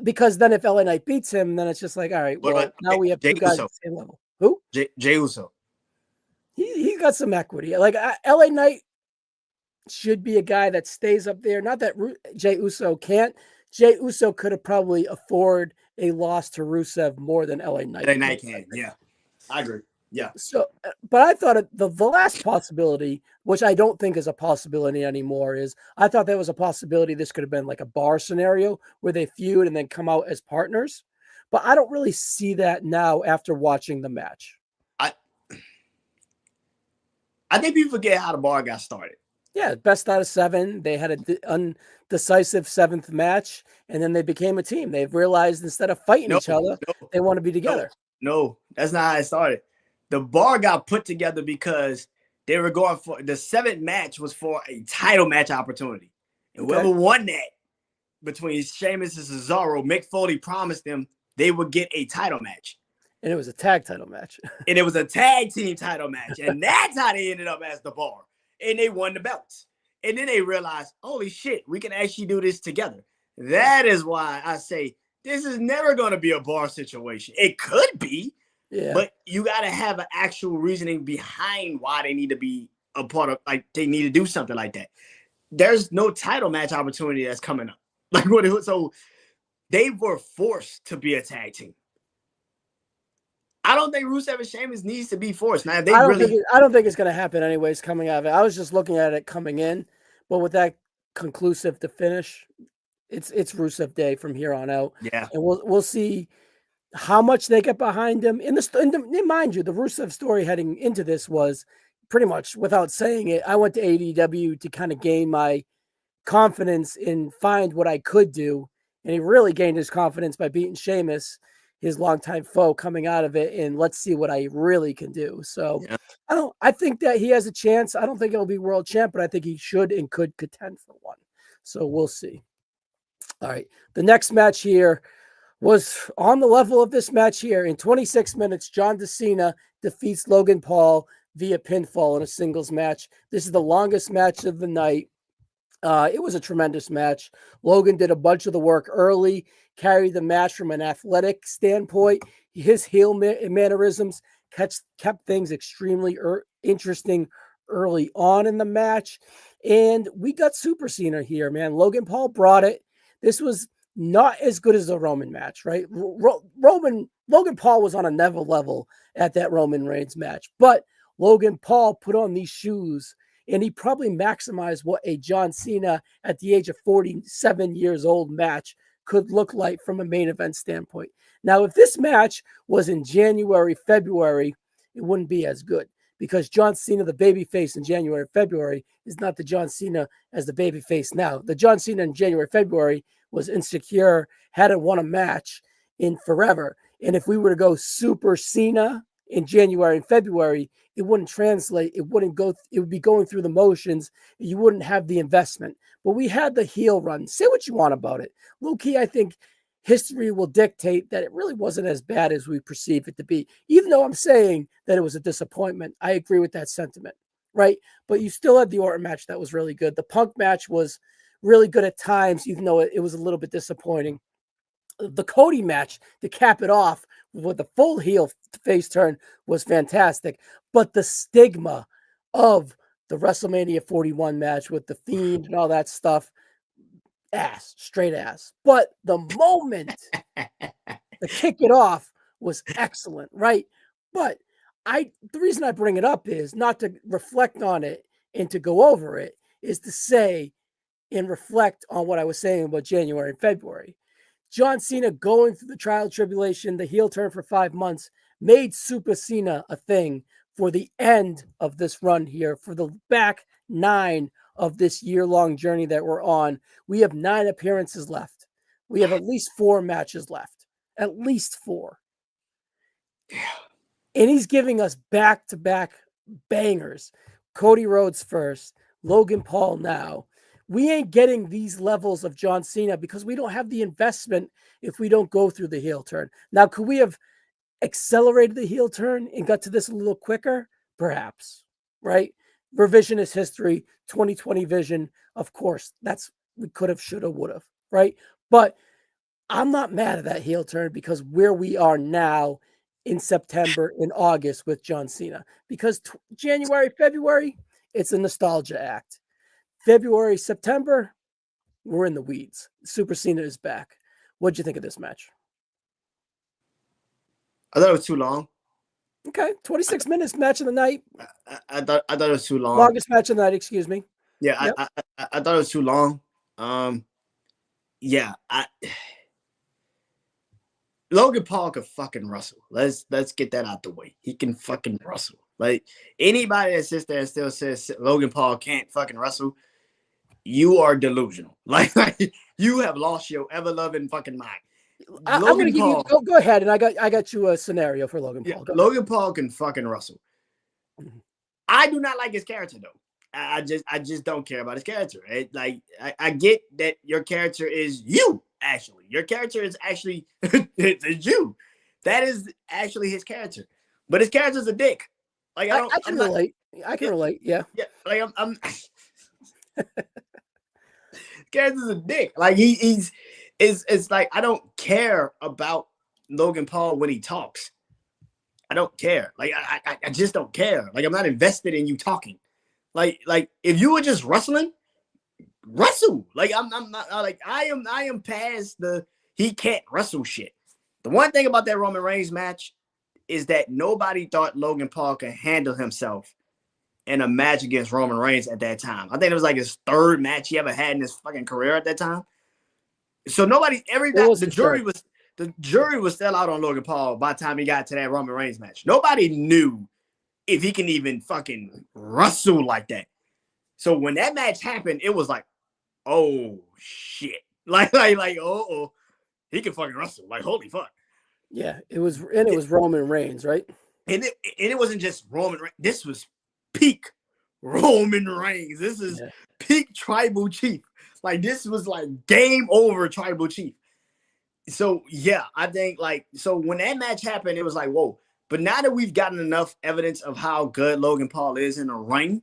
because then if LA Knight beats him, then it's just like, all right, well, now we have 2 guys at the same level. Who? Jey Uso. He's got some equity. Like LA Knight should be a guy that stays up there. Not that Jey Uso can't. Jey Uso could have probably afford a loss to Rusev more than LA Knight. LA Knight can, yeah. I agree. Yeah. So, but I thought the last possibility, which I don't think is a possibility anymore, is I thought there was a possibility this could have been like a bar scenario where they feud and then come out as partners. But I don't really see that now after watching the match. I think people forget how the bar got started. Yeah, best out of 7. They had an undecisive 7th match, and then they became a team. They've realized instead of fighting each other, they want to be together. No, that's not how it started. The bar got put together because they were going for the 7th match was for a title match opportunity. And whoever won that between Sheamus and Cesaro, Mick Foley promised them they would get a title match. And it was a tag title match. And it was a tag team title match. And that's how they ended up as the bar. And they won the belts. And then they realized, holy shit, we can actually do this together. That is why I say this is never going to be a bar situation. It could be. Yeah. But you got to have an actual reasoning behind why they need to be a part of, like, they need to do something like that. There's no title match opportunity that's coming up. Like, so they were forced to be a tag team. I don't think Rusev and Sheamus needs to be forced. Now, I don't think it's going to happen anyways coming out of it. I was just looking at it coming in, but with that conclusive to finish, it's Rusev Day from here on out. Yeah. And we'll see how much they get behind him. Mind you, the Rusev story heading into this was pretty much, without saying it, I went to AEW to kind of gain my confidence and find what I could do. And he really gained his confidence by beating Sheamus, his longtime foe, coming out of it. And let's see what I really can do. So I think that he has a chance. I don't think he'll be world champ, but I think he should and could contend for one. So we'll see. All right. The next match here was on the level of this match here. In 26 minutes, John Cena defeats Logan Paul via pinfall in a singles match. This is the longest match of the night. It was a tremendous match. Logan did a bunch of the work early, carried the match from an athletic standpoint. His heel mannerisms kept things extremely interesting early on in the match. And we got Super Cena here, man. Logan Paul brought it. This was not as good as the Roman match, right? Logan Paul was on a Neville level at that Roman Reigns match, but Logan Paul put on these shoes and he probably maximized what a John Cena at the age of 47 years old match could look like from a main event standpoint. Now, if this match was in January, February, it wouldn't be as good because John Cena, the babyface in January, February, is not the John Cena as the babyface now. The John Cena in January, February was insecure, hadn't won a match in forever. And if we were to go Super Cena in January and February, it wouldn't translate. It wouldn't go. It would be going through the motions. You wouldn't have the investment. But we had the heel run. Say what you want about it. Low key, I think history will dictate that it really wasn't as bad as we perceive it to be. Even though I'm saying that it was a disappointment, I agree with that sentiment, right? But you still had the Orton match that was really good. The Punk match was really good at times, even though it was a little bit disappointing. The Cody match to cap it off with the full heel face turn was fantastic. But the stigma of the WrestleMania 41 match with the Fiend and all that stuff, ass, straight ass. But the moment to kick it off was excellent, right? But the reason I bring it up is not to reflect on it and to go over it, is to say and reflect on what I was saying about January and February. John Cena going through the trial tribulation, the heel turn for 5 months, made Super Cena a thing for the end of this run here, for the back 9 of this year-long journey that we're on. We have 9 appearances left. We have at least 4 matches left. At least 4. And he's giving us back-to-back bangers. Cody Rhodes first, Logan Paul now. We ain't getting these levels of John Cena because we don't have the investment if we don't go through the heel turn. Now, could we have accelerated the heel turn and got to this a little quicker? Perhaps, right? Revisionist history, 2020 vision. Of course, we could have, should have, would have, right? But I'm not mad at that heel turn because where we are now in September and August with John Cena, because January, February, it's a nostalgia act. February, September, we're in the weeds. Super Cena is back. What'd you think of this match? I thought it was too long. Okay, 26 minutes, match of the night. I thought it was too long. Longest match of the night, excuse me. Yeah, yep. I thought it was too long. Yeah, Logan Paul could fucking wrestle. Let's get that out the way. He can fucking wrestle. Like, anybody that sits there and still says Logan Paul can't fucking wrestle, you are delusional. Like you have lost your ever-loving fucking mind. I'm going to give you. Go ahead, and I got you a scenario for Logan Paul. Yeah, Logan Paul can fucking wrestle. Mm-hmm. I do not like his character though. I just don't care about his character. I get that your character is you. Actually, your character is actually it's you. That is actually his character. But his character's a dick. Like I can relate. I can relate. Yeah. Yeah. Like I'm character's a dick. Like it's like I don't care about Logan Paul when he talks. I don't care. Like I just don't care. Like I'm not invested in you talking. Like if you were just wrestling, wrestle. Like I'm not like I am past the he can't wrestle shit. The one thing about that Roman Reigns match is that nobody thought Logan Paul could handle himself in a match against Roman Reigns at that time. I think it was like his 3rd match he ever had in his fucking career at that time. So the jury was still out on Logan Paul by the time he got to that Roman Reigns match. Nobody knew if he can even fucking wrestle like that. So when that match happened, it was like, oh shit. Like oh, he can fucking wrestle. Like, holy fuck. Yeah, it was Roman Reigns, right? And it wasn't just Roman Reigns. This was peak Roman Reigns. This is peak Tribal Chief. Like, this was like game over Tribal Chief. So yeah, I think so when that match happened, it was like, whoa. But now that we've gotten enough evidence of how good Logan Paul is in a ring,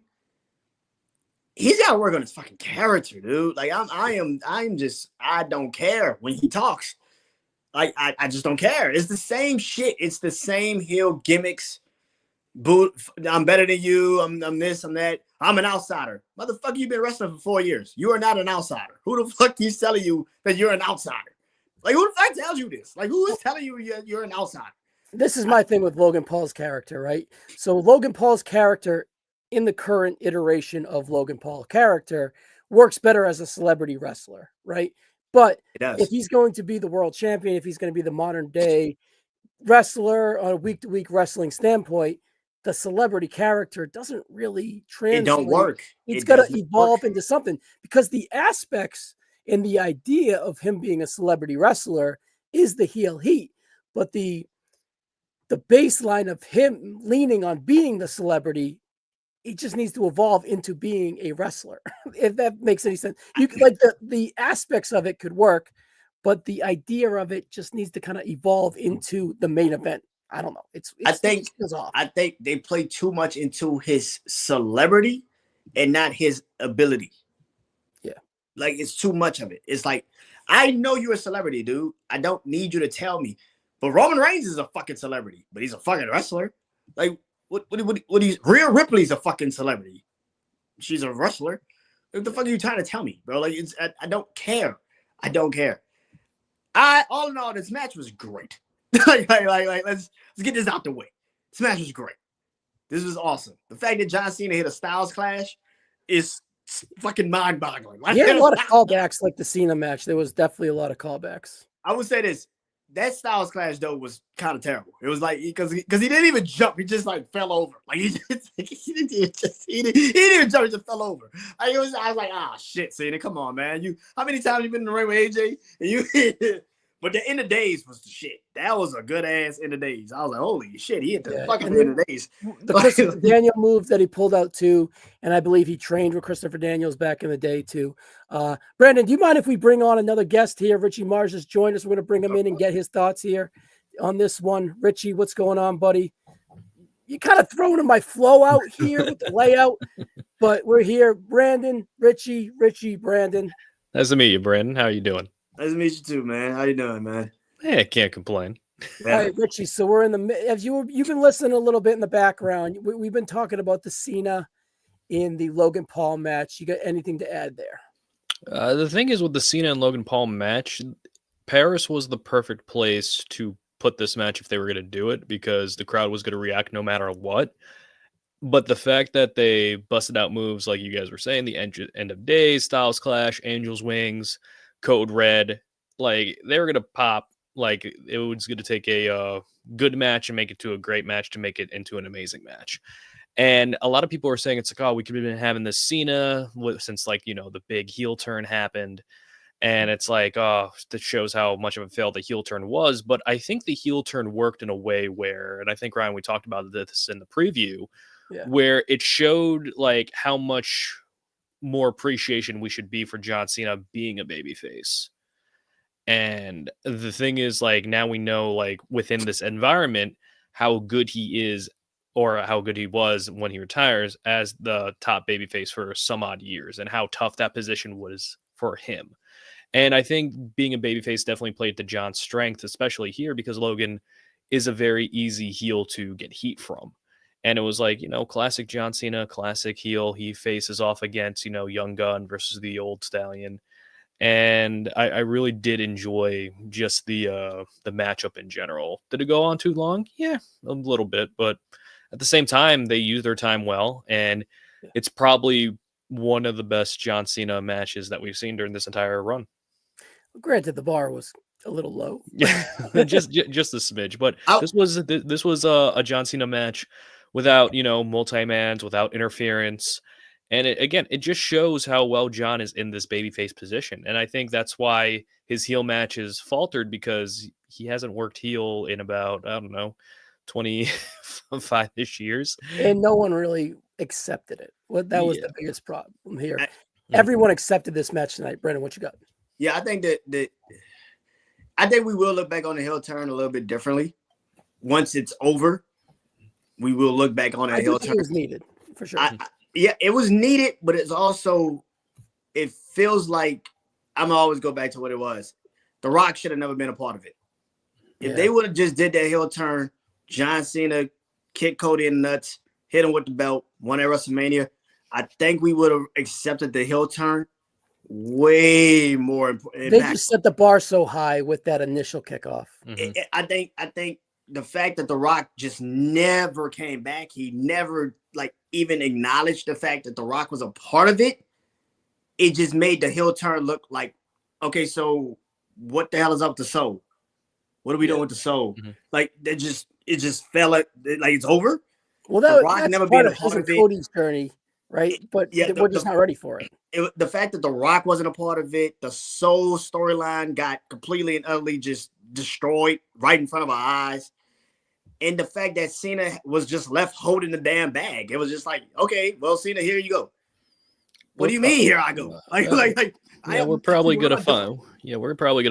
he's got to work on his fucking character, dude. Like I don't care when he talks. Like I just don't care. It's the same shit. It's the same heel gimmicks. I'm better than you. I'm this. I'm that. I'm an outsider. Motherfucker, you've been wrestling for 4 years. You are not an outsider. Who the fuck is telling you that you're an outsider? Like, who the fuck tells you this? Like, who is telling you you're an outsider? This is my thing with Logan Paul's character, right? So Logan Paul's character in the current iteration of Logan Paul character works better as a celebrity wrestler, right? But if he's going to be the world champion, if he's going to be the modern day wrestler on a week-to-week wrestling standpoint, the celebrity character doesn't really translate. It don't work. It's got to evolve into something, because the aspects and the idea of him being a celebrity wrestler is the heel heat, but the the baseline of him leaning on being the celebrity, he just needs to evolve into being a wrestler. If that makes any sense. You could, like, the aspects of it could work, but the idea of it just needs to kind of evolve into the main event. I don't know. I think they play too much into his celebrity and not his ability. Yeah. Like, it's too much of it. It's like, I know you're a celebrity, dude. I don't need you to tell me. But Roman Reigns is a fucking celebrity, but he's a fucking wrestler. Like, what Rhea Ripley's a fucking celebrity. She's a wrestler. What the fuck are you trying to tell me, bro? Like, I don't care. I don't care. All in all, this match was great. like, let's get this out the way. This match was great. This was awesome. The fact that John Cena hit a Styles Clash is fucking mind-boggling. Like, a lot of callbacks, like the Cena match. There was definitely a lot of callbacks. I would say this. That Styles Clash, though, was kind of terrible. It was like, because he didn't even jump. He just, like, fell over. Like, he didn't even jump. He just fell over. I was like, shit, Cena, come on, man. How many times you been in the ring with AJ? And but the end of days was the shit. That was a good ass end of days. I was like, holy shit, he hit the fucking end of days. The Christopher Daniel move that he pulled out too, and I believe he trained with Christopher Daniels back in the day too. Brandon, do you mind if we bring on another guest here? Richie Mars has joined us. We're going to bring him in and get his thoughts here on this one. Richie, what's going on, buddy? You kind of throwing my flow out here with the layout, but we're here. Brandon, Richie, Brandon. Nice to meet you, Brandon. How are you doing? Nice to meet you too, man. How you doing, man? Hey, I can't complain. Yeah. All right, Richie. So we're in the, as you've been listening a little bit in the background. We've been talking about the Cena in the Logan Paul match. You got anything to add there? The thing is with the Cena and Logan Paul match, Paris was the perfect place to put this match if they were going to do it, because the crowd was going to react no matter what. But the fact that they busted out moves like you guys were saying, the end of days, Styles Clash, Angel's Wings, Code Red, like they were going to pop. Like it was going to take a good match and make it to a great match to make it into an amazing match. And a lot of people are saying it's like, oh, we could have been having this Cena since, like, you know, the big heel turn happened. And it's like, oh, that shows how much of a fail the heel turn was. But I think the heel turn worked in a way where, and I think, Ryan, we talked about this in the preview, where it showed like how much more appreciation we should be for John Cena being a babyface. And the thing is, like, now we know, like, within this environment, how good he is, or how good he was when he retires as the top babyface for some odd years, and how tough that position was for him. And I think being a babyface definitely played to John's strength, especially here, because Logan is a very easy heel to get heat from. And it was like, you know, classic John Cena, classic heel. He faces off against, you know, Young Gun versus the Old Stallion. And I really did enjoy just the matchup in general. Did it go on too long? Yeah, a little bit. But at the same time, they used their time well. And it's probably one of the best John Cena matches that we've seen during this entire run. Granted, the bar was a little low. Yeah, just a smidge. But this was a John Cena match without, you know, multi-mans, without interference. And it just shows how well John is in this babyface position. And I think that's why his heel matches faltered, because he hasn't worked heel in about, I don't know, 25-ish years. And no one really accepted it. That was the biggest problem here. Everyone accepted this match tonight. Brandon, what you got? Yeah, I think I think we will look back on the heel turn a little bit differently. Once it's over, we will look back on that heel turn. It was needed, for sure. Yeah, it was needed, but it's also, it feels like, I'm gonna always go back to what it was. The Rock should have never been a part of it. If they would have just did that heel turn, John Cena kicked Cody in the nuts, hit him with the belt, won at WrestleMania, I think we would have accepted the heel turn way more important. They just set the bar so high with that initial kickoff. I think the fact that The Rock just never came back, he never like even acknowledged the fact that The Rock was a part of it. It just made the heel turn look like, okay, so what the hell is up to Soul? What are we doing with the Soul? Like it just fell like it's over. Well, that's never been a part of Cody's journey, right? But we're just not ready for it. The fact that The Rock wasn't a part of it, the Soul storyline got completely and utterly just destroyed right in front of our eyes. And the fact that Cena was just left holding the damn bag. It was just like, okay, well, Cena, here you go. What do you mean here I go? Yeah, we're probably gonna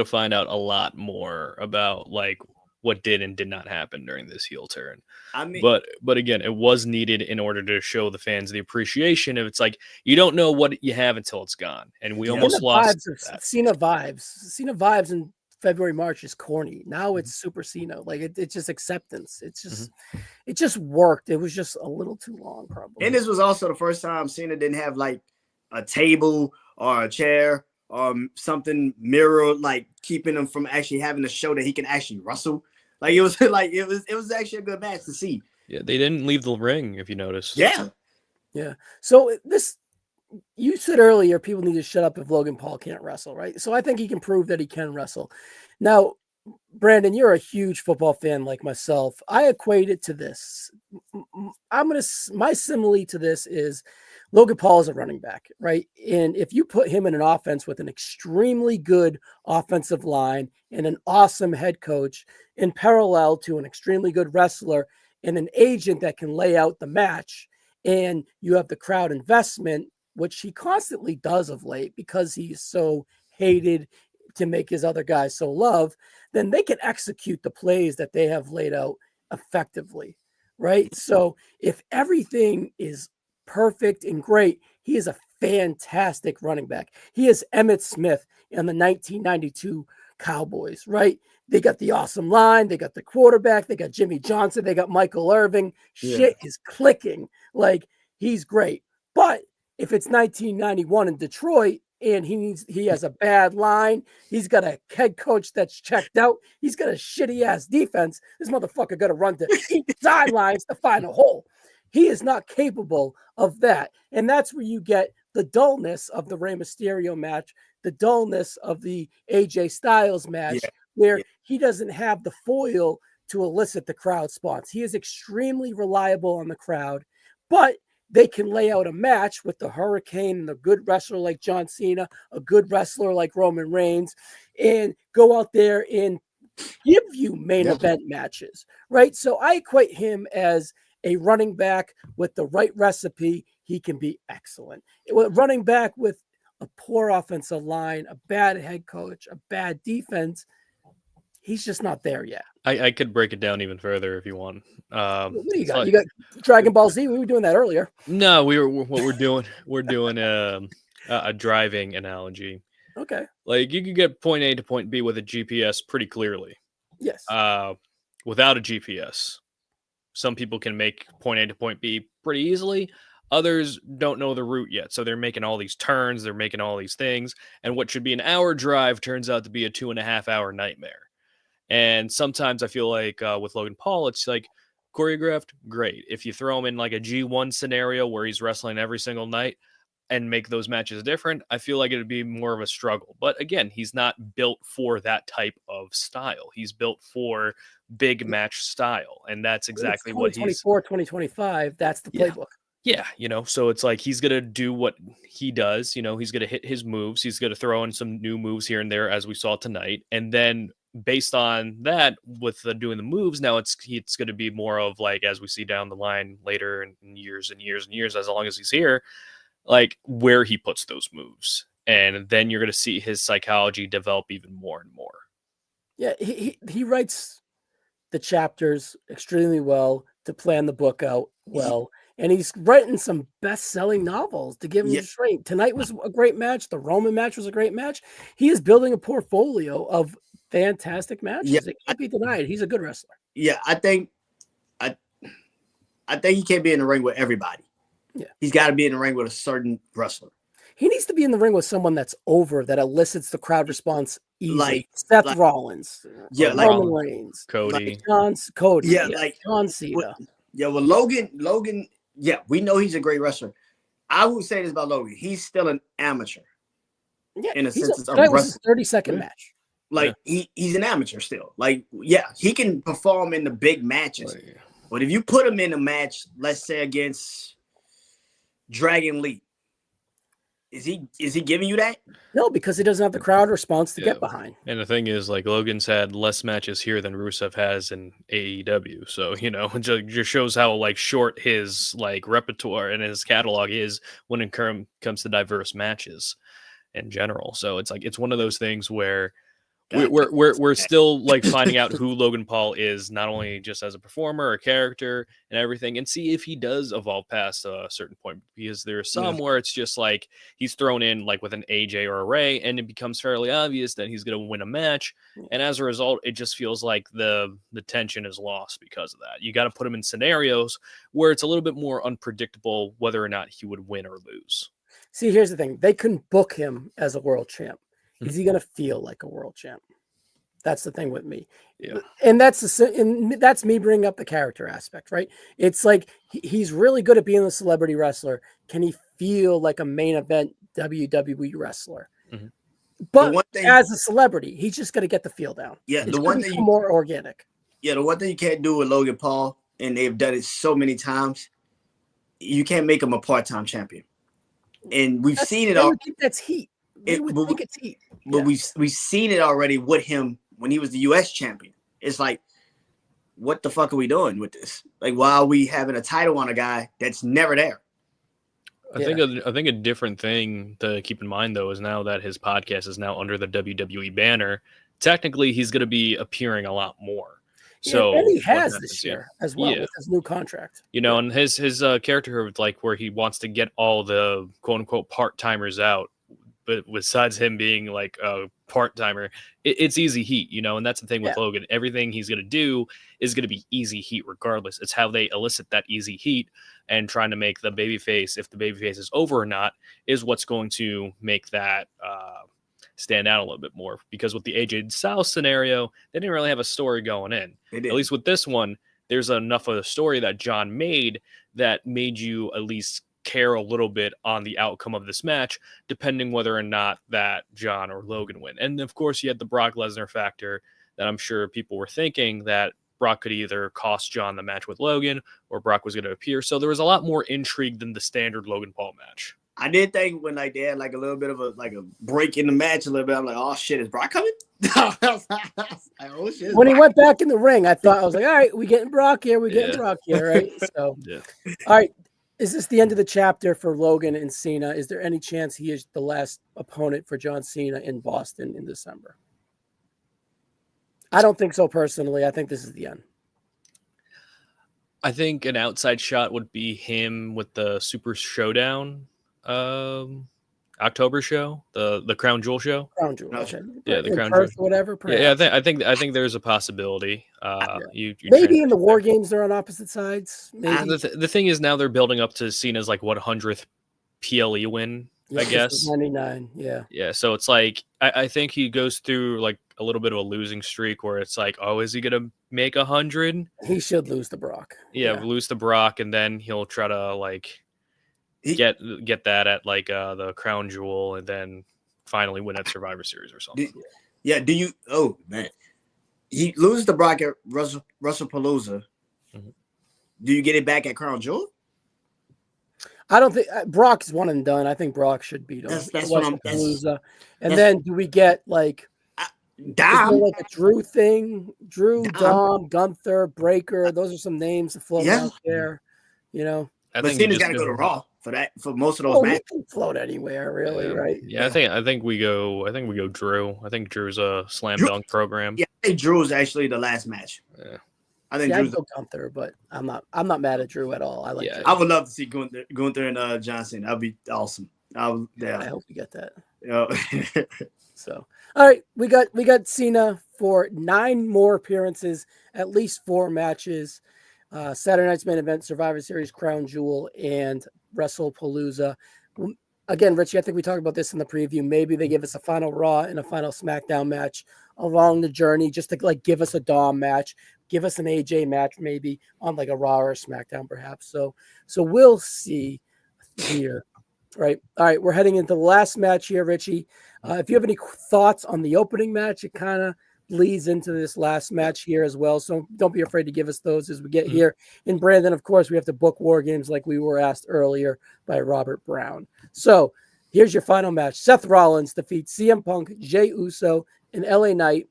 find out a lot more about like what did and did not happen during this heel turn. I mean, but again, it was needed in order to show the fans the appreciation. If it's like you don't know what you have until it's gone, and we almost lost that. Cena vibes in February, March is corny. Now it's Super Cena. Like it's just acceptance. It's just it just worked. It was just a little too long, probably. and this was also the first time Cena didn't have like a table or a chair or something mirror, like keeping him from actually having to show that he can actually wrestle. Like it was like it was actually a good match to see. Yeah, they didn't leave the ring, if you noticed. Yeah. So you said earlier people need to shut up if Logan Paul can't wrestle, right? So I think he can prove that he can wrestle. Now, Brandon, you're a huge football fan like myself. I equate it to this. My simile to this is Logan Paul is a running back, right? And if you put him in an offense with an extremely good offensive line and an awesome head coach in parallel to an extremely good wrestler and an agent that can lay out the match, and you have the crowd investment, which he constantly does of late because he's so hated to make his other guys so loved, then they can execute the plays that they have laid out effectively, right? So if everything is perfect and great, he is a fantastic running back. He is Emmitt Smith in the 1992 Cowboys, right? They got the awesome line. They got the quarterback. They got Jimmy Johnson. They got Michael Irving. Shit is clicking. Like, he's great. But if it's 1991 in Detroit and he has a bad line, he's got a head coach that's checked out, he's got a shitty ass defense, this motherfucker got to run to 8 sidelines to find a hole. He is not capable of that. And that's where you get the dullness of the Rey Mysterio match, the dullness of the AJ Styles match, where he doesn't have the foil to elicit the crowd response. He is extremely reliable on the crowd, but they can lay out a match with the Hurricane and a good wrestler like John Cena, a good wrestler like Roman Reigns, and go out there and give you main event matches, right? So I equate him as a running back with the right recipe. He can be excellent. Running back with a poor offensive line, a bad head coach, a bad defense, he's just not there yet. I could break it down even further if you want. What do you got? You got Dragon Ball Z. We were doing that earlier. No, we're doing a driving analogy. Okay. Like you could get point A to point B with a GPS pretty clearly. Yes. Without a GPS, some people can make point A to point B pretty easily. Others don't know the route yet. So they're making all these turns. They're making all these things. And what should be an hour drive turns out to be a 2.5 hour nightmare. And sometimes I feel like with Logan Paul, it's like choreographed, great. If you throw him in like a G1 scenario where he's wrestling every single night and make those matches different, I feel like it would be more of a struggle. But again, he's not built for that type of style. He's built for big match style. And that's exactly what he's 2025. That's the playbook. Yeah, so it's like he's going to do what he does. He's going to hit his moves. He's going to throw in some new moves here and there, as we saw tonight. And then based on that, with doing the moves, now it's going to be more of like, as we see down the line later in years and years and years, as long as he's here, like where he puts those moves. And then you're going to see his psychology develop even more and more. Yeah, he writes the chapters extremely well to plan the book out well. And he's writing some best-selling novels to give him strength. Tonight was a great match. The Roman match was a great match. He is building a portfolio of fantastic matches. It can't be denied. He's a good wrestler. Yeah, I think he can't be in the ring with everybody. Yeah, he's got to be in the ring with a certain wrestler. He needs to be in the ring with someone that's over, that elicits the crowd response easy. Like Seth Rollins. Yeah, like Roman Reigns. Cody. Cody. Yeah, like John Cena. Well, Logan. Yeah, we know he's a great wrestler. I would say this about Logan. He's still an amateur. Yeah, in a sense of that was a 30-second match. Like he's an amateur still. Like, yeah, he can perform in the big matches. But if you put him in a match, let's say against Dragon Lee, Is he giving you that? No, because he doesn't have the crowd response to Yeah. get behind. And the thing is, like, Logan's had less matches here than Rusev has in AEW. So, it just shows how, like, short his, like, repertoire and his catalog is when it comes to diverse matches in general. So it's like, it's one of those things where we're still like finding out who Logan Paul is, not only just as a performer, a character, and everything, and see if he does evolve past a certain point. Because there's some where it's just like he's thrown in like with an AJ or a Ray, and it becomes fairly obvious that he's going to win a match, and as a result, it just feels like the tension is lost because of that. You got to put him in scenarios where it's a little bit more unpredictable whether or not he would win or lose. See, here's the thing: they couldn't book him as a world champ. Is he going to feel like a world champ? That's the thing with me. Yeah. And that's me bringing up the character aspect, right? It's like he's really good at being a celebrity wrestler. Can he feel like a main event WWE wrestler? Mm-hmm. But as a celebrity, he's just going to get the feel down. Yeah, it's the one thing more organic. Yeah, the one thing you can't do with Logan Paul, and they've done it so many times, you can't make him a part-time champion. And we've seen it all. I think that's heat. Think it's heat. But we've seen it already with him when he was the U.S. champion. It's like, what the fuck are we doing with this? Like, why are we having a title on a guy that's never there? I think a different thing to keep in mind, though, is now that his podcast is now under the WWE banner, technically he's going to be appearing a lot more. So and he has this year as well with his new contract. And his character, like, where he wants to get all the quote unquote part timers out, but besides him being like a part-timer, it's easy heat, and that's the thing with Logan. Everything he's going to do is going to be easy heat regardless. It's how they elicit that easy heat, and trying to make the babyface, if the babyface is over or not, is what's going to make that stand out a little bit more. Because with the AJ Styles scenario, they didn't really have a story going in. At least with this one, there's enough of a story that John made you at least care a little bit on the outcome of this match, depending whether or not that John or Logan win. And of course, you had the Brock Lesnar factor that I'm sure people were thinking that Brock could either cost John the match with Logan or Brock was going to appear. So there was a lot more intrigue than the standard Logan Paul match. I did think when they had like a little bit of a break in the match a little bit, I'm like, oh shit, is Brock coming? Oh shit! When he went back in the ring, I was like, all right, we getting Brock here, right? So all right. Is this the end of the chapter for Logan and Cena? Is there any chance he is the last opponent for John Cena in Boston in December? I don't think so personally. I think this is the end. I think an outside shot would be him with the Super Showdown October show, the Crown Jewel show. Crown Jewel, okay. Yeah, the Crown Jewel, whatever. Perhaps. Yeah, I think there's a possibility. Maybe in the War Games they're on opposite sides. Maybe. The thing is, now they're building up to Cena's like 100th PLE win. I guess 99. Yeah. So it's like I think he goes through like a little bit of a losing streak where it's like, oh, is he gonna make 100? He should lose to Brock. Lose to Brock, and then he'll try to like get that at like the Crown Jewel, and then finally win at Survivor Series or something. Do you? Oh man, he loses to Brock at WrestlePalooza. Mm-hmm. Do you get it back at Crown Jewel? I don't think Brock's one and done. I think Brock should beat him. That's what I'm. And then do we get like Dom, like a Drew thing? Dom, Gunther, Breaker. Those are some names to float out there. But Cena's got to go to Raw for most of those matches. He can float anywhere, really, right? Yeah, I think we go Drew. I think Drew's a slam dunk program. Yeah, I think Drew's actually the last match. Yeah. I think Drew's Gunther, but I'm not mad at Drew at all. I like. I would love to see Gunther and Johnson. That'd be awesome. I hope we get that. Yeah. So, all right, we got Cena for 9 more appearances, at least 4 matches. Saturday night's main event, Survivor Series, Crown Jewel, and WrestlePalooza. Again, Richie, I think we talked about this in the preview. Maybe they give us a final Raw and a final SmackDown match along the journey, just to like give us a Dom match, give us an AJ match, maybe on like a Raw or a SmackDown, perhaps. So we'll see here. Right. All right. We're heading into the last match here, Richie. If you have any thoughts on the opening match, it kind of bleeds into this last match here as well. So don't be afraid to give us those as we get here. And Brandon, of course, we have to book War Games like we were asked earlier by Robert Brown. So Here's your final match. Seth Rollins defeats CM Punk, Jey Uso, and LA Knight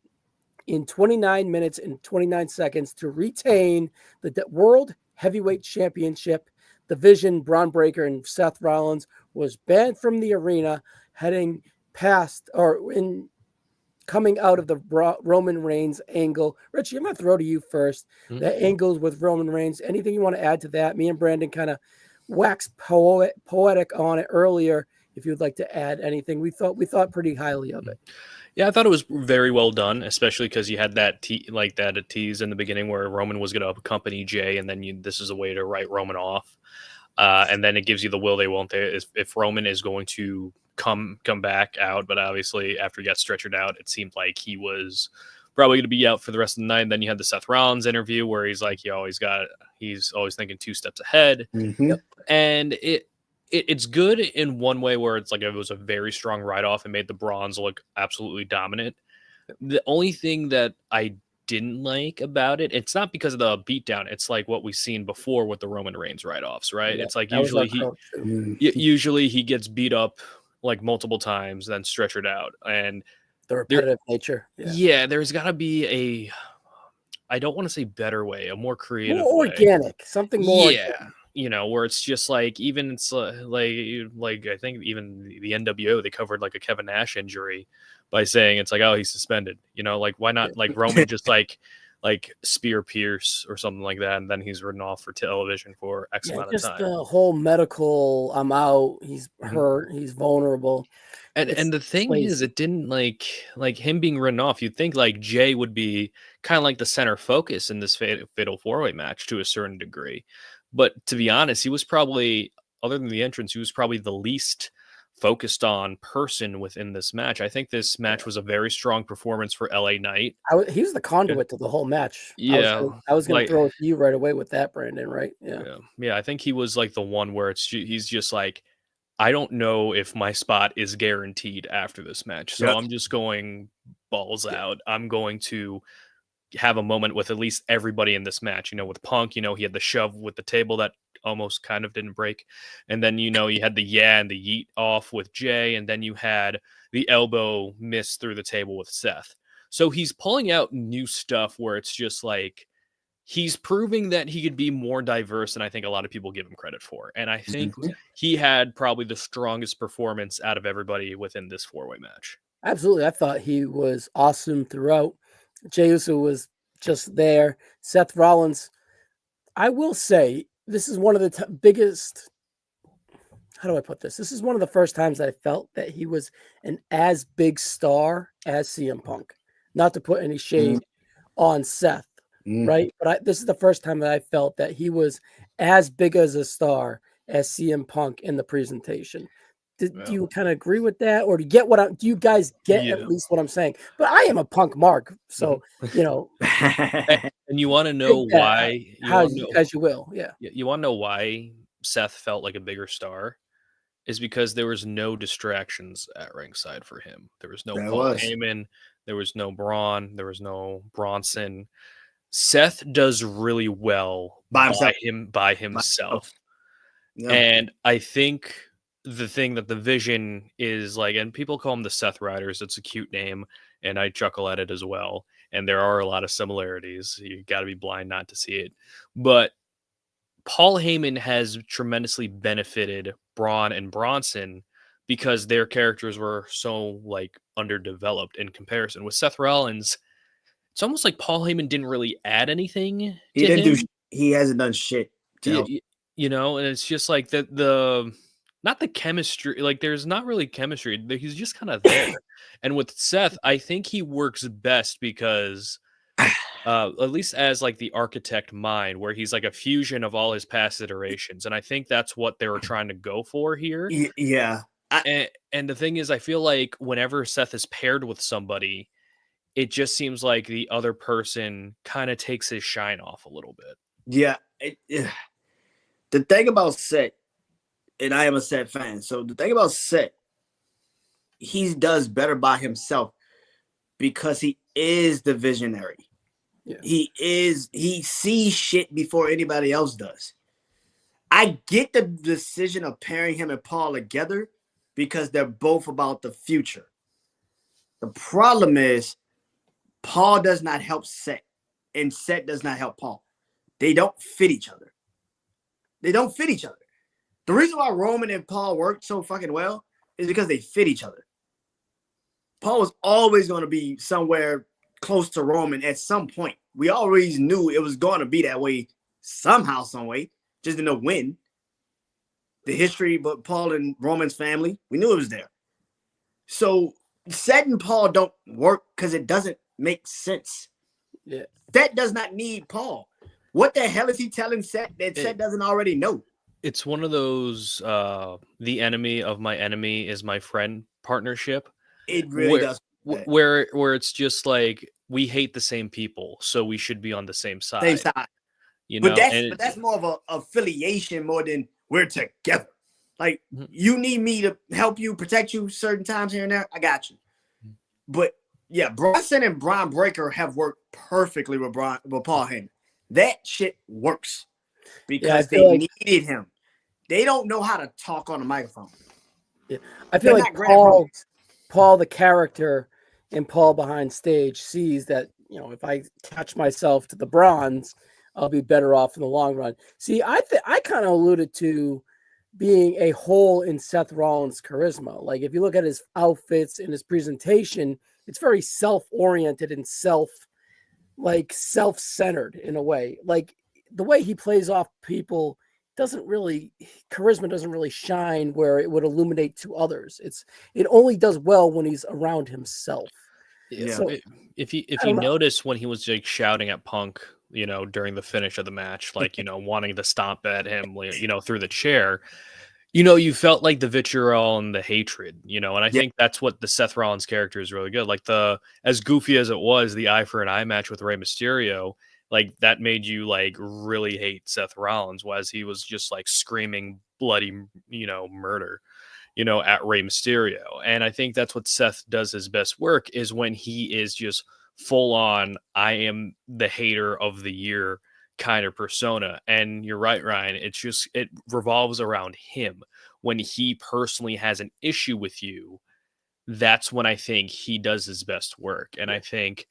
in 29 minutes and 29 seconds to retain the World Heavyweight Championship. Division. Braun Breaker and Seth Rollins was banned from the arena, heading past or in coming out of the Roman Reigns angle. Richie, I'm going to throw to you first. The angles with Roman Reigns. Anything you want to add to that? Me and Brandon kind of waxed poetic on it earlier. If you'd like to add anything, we thought pretty highly of it. Yeah, I thought it was very well done, especially because you had that tease in the beginning where Roman was going to accompany Jay, and then this is a way to write Roman off, and then it gives you the will they won't they. If Roman is going to come back out, but obviously after he got stretchered out, it seemed like he was probably going to be out for the rest of the night. And then you had the Seth Rollins interview where he's like, he's always thinking 2 steps ahead, and it's good in one way where it's like it was a very strong write-off and made the Brawns look absolutely dominant. The only thing that I didn't like about it, it's not because of the beatdown. It's like what we've seen before with the Roman Reigns write-offs, right? It's like usually he gets beat up like multiple times, then stretchered out, and the repetitive nature. Yeah, there's got to be I don't want to say better way, a more creative, more organic, something more. Yeah. Where it's just like, even it's like I think even the NWO, they covered like a Kevin Nash injury by saying it's like, oh, he's suspended. Like, why not like Roman just like spear Pierce or something like that, and then he's ridden off for television for X amount of time. Just the whole medical, I'm out, he's hurt, he's vulnerable. And the thing is, it didn't like him being ridden off. You'd think like Jay would be kind of like the center focus in this fatal 4-way match to a certain degree. But to be honest, he was probably, other than the entrance, he was probably the least focused on person within this match. I think this match was a very strong performance for LA Knight. He was the conduit to the whole match. Yeah. I was going to throw it to you right away with that, Brandon, right? Yeah. I think he was like the one where he's just like, I don't know if my spot is guaranteed after this match. So I'm just going balls out. I'm going to have a moment with at least everybody in this match. With Punk, he had the shove with the table that almost kind of didn't break. And then, you had the and the yeet off with Jay. And then you had the elbow miss through the table with Seth. So he's pulling out new stuff where it's just like, he's proving that he could be more diverse than I think a lot of people give him credit for. And I think he had probably the strongest performance out of everybody within this 4-way match. Absolutely. I thought he was awesome throughout. Jey Uso was just there. Seth Rollins, I will say, this is one of the biggest, how do I put this? This is one of the first times I felt that he was an as big star as CM Punk. Not to put any shade on Seth, right? But this is the first time that I felt that he was as big as a star as CM Punk in the presentation. Do you kind of agree with that, or do you guys get at least what I'm saying? But I am a Punk mark, so and you want to know why? As you will, You want to know why Seth felt like a bigger star? Is because there was no distractions at ringside for him. There was no Paul Heyman, there was no Braun, there was no Bronson. Seth does really well by himself. Yeah. And I think the thing that the Vision is like, and people call them the Seth Riders, it's a cute name, and I chuckle at it as well. And there are a lot of similarities. You got to be blind not to see it. But Paul Heyman has tremendously benefited Braun and Bronson because their characters were so like underdeveloped in comparison. With Seth Rollins, it's almost like Paul Heyman didn't really add anything. He hasn't done shit. And it's just like not the chemistry, like there's not really chemistry. He's just kind of there. And with Seth, I think he works best because at least as like the architect mind, where he's like a fusion of all his past iterations. And I think that's what they were trying to go for here. Yeah. And the thing is, I feel like whenever Seth is paired with somebody, it just seems like the other person kind of takes his shine off a little bit. Yeah. The thing about Seth, and I am a Seth fan, so the thing about Seth, he does better by himself because he is the visionary. Yeah. He sees shit before anybody else does. I get the decision of pairing him and Paul together because they're both about the future. The problem is Paul does not help Seth, and Seth does not help Paul. They don't fit each other. They don't fit each other. The reason why Roman and Paul worked so fucking well is because they fit each other. Paul was always going to be somewhere close to Roman at some point. We always knew it was going to be that way somehow, some way. Just didn't know when. The history, but Paul and Roman's family, we knew it was there. So Seth and Paul don't work because it doesn't make sense. Yeah. Seth does not need Paul. What the hell is he telling Seth that Seth doesn't already know? It's one of those the enemy of my enemy is my friend partnership. It really does. Where it's just like we hate the same people, so we should be on the same side. Same side. You know, but that's more of a affiliation more than we're together. Like you need me to help you, protect you certain times here and there. I got you. But yeah, Bronson and Braun Breaker have worked perfectly with Paul Heyman. That shit works because they needed him. They don't know how to talk on the microphone. Yeah. I feel like Paul, the character, and Paul behind stage sees that, you know, if I attach myself to the bronze, I'll be better off in the long run. See, I kind of alluded to being a hole in Seth Rollins' charisma. Like if you look at his outfits and his presentation, it's very self-oriented and self-centered in a way. Like the way he plays off people charisma doesn't really shine where it would illuminate to others. It only does well when he's around himself. Yeah. So, if you notice when he was like shouting at Punk, you know, during the finish of the match, like, you know, wanting to stomp at him, you know, through the chair, you know, you felt like the vitriol and the hatred, you know, and I think that's what the Seth Rollins character is really good. Like as goofy as it was, the eye for an eye match with Rey Mysterio, like that made you like really hate Seth Rollins, was he was just like screaming bloody, you know, murder, you know, at Rey Mysterio. And I think that's what Seth does his best work is when he is just full on, I am the hater of the year kind of persona. And you're right, Ryan. It revolves around him. When he personally has an issue with you, that's when I think he does his best work. And I think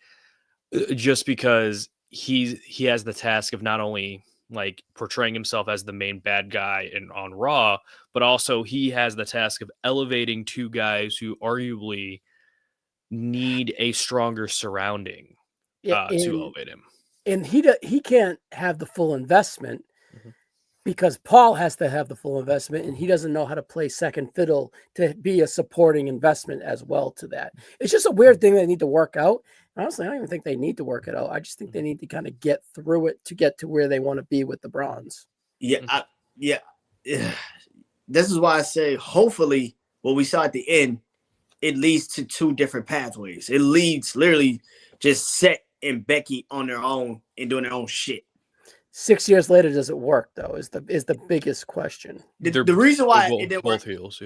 just because he has the task of not only like portraying himself as the main bad guy on Raw, but also he has the task of elevating two guys who arguably need a stronger surrounding to elevate him. And he can't have the full investment because Paul has to have the full investment, and he doesn't know how to play second fiddle to be a supporting investment as well to that. It's just a weird thing they need to work out. Honestly, I don't even think they need to work it out. I just think they need to kind of get through it to get to where they want to be with the bronze. Yeah. This is why I say hopefully what we saw at the end, it leads to two different pathways. It leads literally just Seth and Becky on their own and doing their own shit. 6 years later, does it work though? Is the biggest question. The reason why it didn't work, both heels,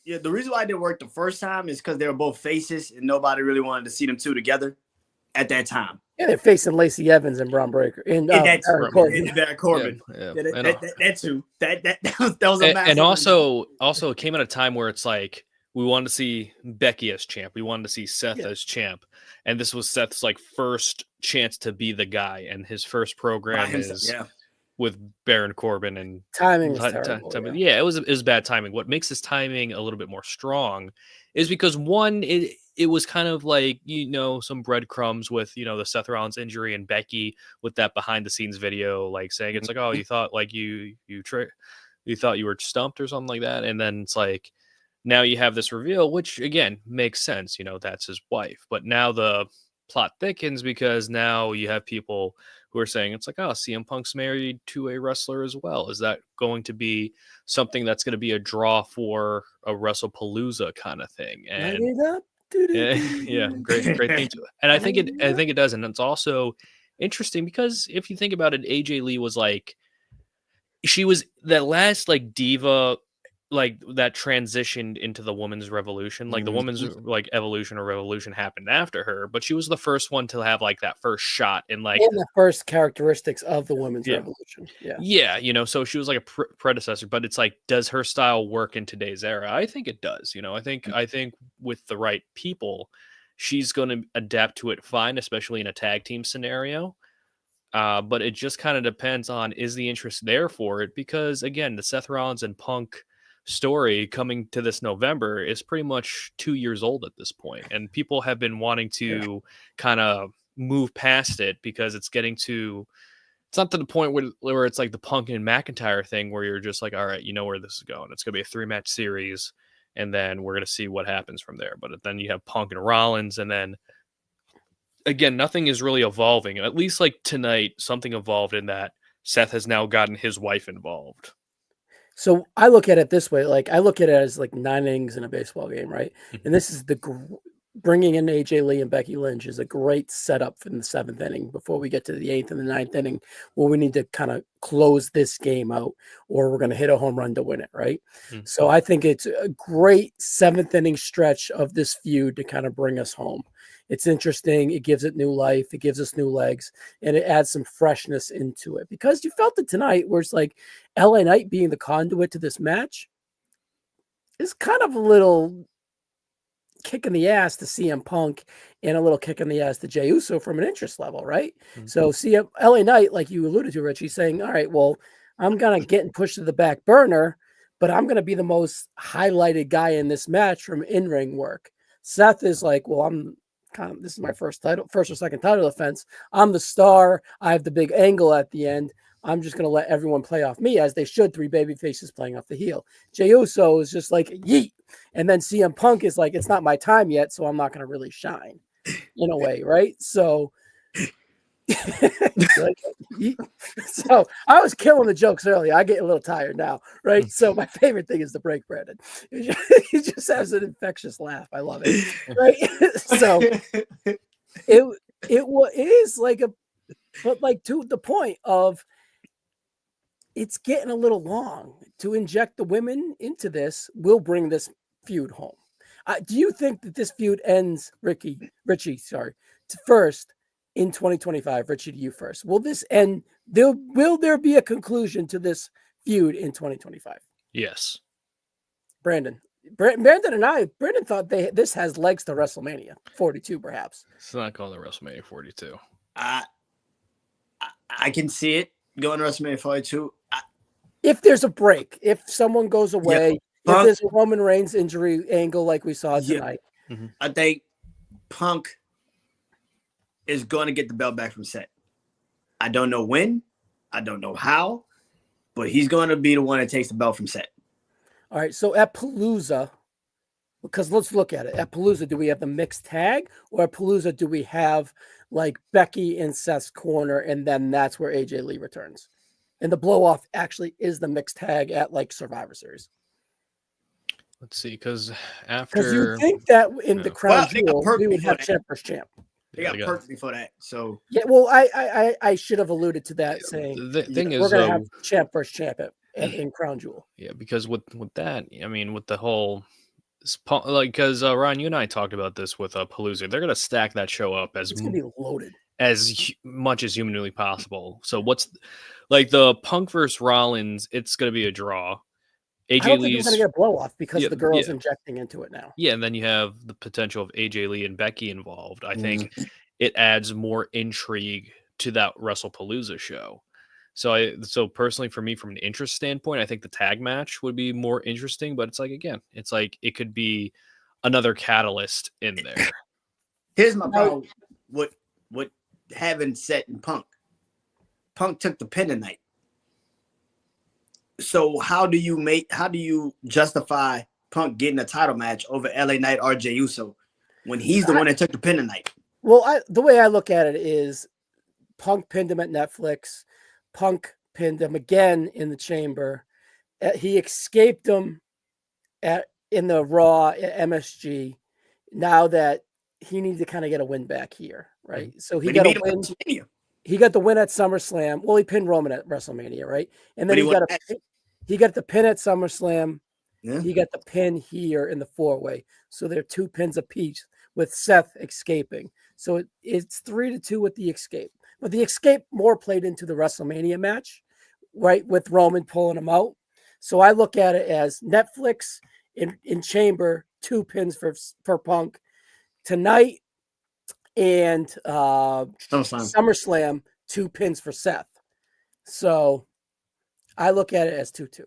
yeah. The reason why it didn't work the first time is because they were both faces and nobody really wanted to see them two together at that time. Yeah, they're facing Lacey Evans and Braun Breaker and Baron Corbin. Baron Corbin. That too. That was a massive. And also it came at a time where it's like we wanted to see Becky as champ. We wanted to see Seth as champ. And this was Seth's like first chance to be the guy. And his first program with Baron Corbin, and timing was terrible. Yeah, it was bad timing. What makes this timing a little bit more strong is because one, it was kind of like, you know, some breadcrumbs with, you know, the Seth Rollins injury and Becky with that behind the scenes video, like saying it's like, oh, you thought like you thought you were stumped or something like that. And then it's like, now you have this reveal, which again makes sense. You know, that's his wife. But now the plot thickens because now you have people who are saying it's like, oh, CM Punk's married to a wrestler as well. Is that going to be something that's going to be a draw for a WrestlePalooza kind of thing? And great thing to it. And I think it does. And it's also interesting because if you think about it, AJ Lee was like, she was that last like diva like that transitioned into the women's revolution. Like the women's like evolution or revolution happened after her, but she was the first one to have like that first shot in like and the first characteristics of the women's Yeah. revolution. Yeah. Yeah, you know, so she was like a predecessor, but it's like, does her style work in today's era? I think it does. You know, I think with the right people, she's going to adapt to it fine, especially in a tag team scenario. But it just kind of depends on, is the interest there for it? Because again, the Seth Rollins and Punk story coming to this November is pretty much 2 years old at this point, and people have been wanting to kind of move past it because it's getting to. It's not to the point where it's like the Punk and McIntyre thing where you're just like, all right, you know where this is going. It's going to be a 3-match series, and then we're going to see what happens from there. But then you have Punk and Rollins, and then again, nothing is really evolving. At least like tonight, something evolved in that Seth has now gotten his wife involved. So I look at it this way. Like I look at it as like 9 innings in a baseball game, right? And this is bringing in AJ Lee and Becky Lynch is a great setup for the 7th inning before we get to the 8th and the 9th inning, where we need to kind of close this game out, or we're going to hit a home run to win it, right? So I think it's a great 7th inning stretch of this feud to kind of bring us home. It's interesting. It gives it new life. It gives us new legs, and it adds some freshness into it, because you felt it tonight where it's like LA Knight being the conduit to this match is kind of a little kick in the ass to CM Punk and a little kick in the ass to Jey Uso from an interest level, right? So LA Knight, like you alluded to, Rich, he's saying, all right, well, I'm going to get pushed to the back burner, but I'm going to be the most highlighted guy in this match from in-ring work. Seth is like, well, this is my first or second title defense. I'm the star. I have the big angle at the end. I'm just going to let everyone play off me, as they should, 3 baby faces playing off the heel. Jey Uso is just like, yeet. And then CM Punk is like, it's not my time yet, so I'm not going to really shine in a way, right? So, so I was killing the jokes earlier. I get a little tired now, right? So my favorite thing is the break, Brandon. He just has an infectious laugh. I love it, right? So it is like but like to the point of, it's getting a little long. To inject the women into this will bring this feud home. Do you think that this feud ends, Richie, first in 2025? Richie, to you first. Will this end? Will there be a conclusion to this feud in 2025? Yes. Brandon thought this has legs to WrestleMania 42, perhaps. It's not called the WrestleMania 42. I can see it going to WrestleMania 42. If there's a break, if someone goes away, if there's a Roman Reigns injury angle like we saw tonight. I think Punk is going to get the belt back from Seth. I don't know when, I don't know how, but he's going to be the one that takes the belt from Seth. All right, so at Palooza, because let's look at it. At Palooza, do we have the mixed tag, or at Palooza do we have like Becky in Seth's corner, and then that's where AJ Lee returns? And the blow off actually is the mixed tag at like Survivor Series. Let's see, because you think that in the Crown Jewel we would have champ versus champ. They got perfectly for that. So yeah, well, I should have alluded to that, saying the thing is, we're gonna have champ versus champ in Crown Jewel. Yeah, because with that, I mean, with the whole, like, because Ron, you and I talked about this with Palooza. They're gonna stack that show up It's gonna be loaded as much as humanly possible. So what's like the Punk versus Rollins? It's gonna be a draw. AJ Lee's going to get a blow off because the girl's injecting into it now. Yeah, and then you have the potential of AJ Lee and Becky involved. I think it adds more intrigue to that WrestlePalooza show. So personally, for me, from an interest standpoint, I think the tag match would be more interesting. But it's like, again, it's like it could be another catalyst in there. Here's my problem with having Seth and Punk. Punk took the pin tonight. So how do you justify Punk getting a title match over LA Knight or Jey Uso when he's the one that took the pin tonight? Well, the way I look at it is Punk pinned him at Netflix. Punk pinned him again in the Chamber. He escaped him in the Raw at MSG. Now that he needs to kind of get a win back here, right? So he got a win. He got the win at SummerSlam. Well, he pinned Roman at WrestleMania, right? And then he got the pin at SummerSlam. Yeah. He got the pin here in the 4-way. So they're 2 pins apiece with Seth escaping. So it's 3-2 with the escape. But the escape more played into the WrestleMania match, right, with Roman pulling him out. So I look at it as Netflix in Chamber, 2 pins for Punk tonight, and SummerSlam, 2 pins for Seth. So I look at it as 2-2.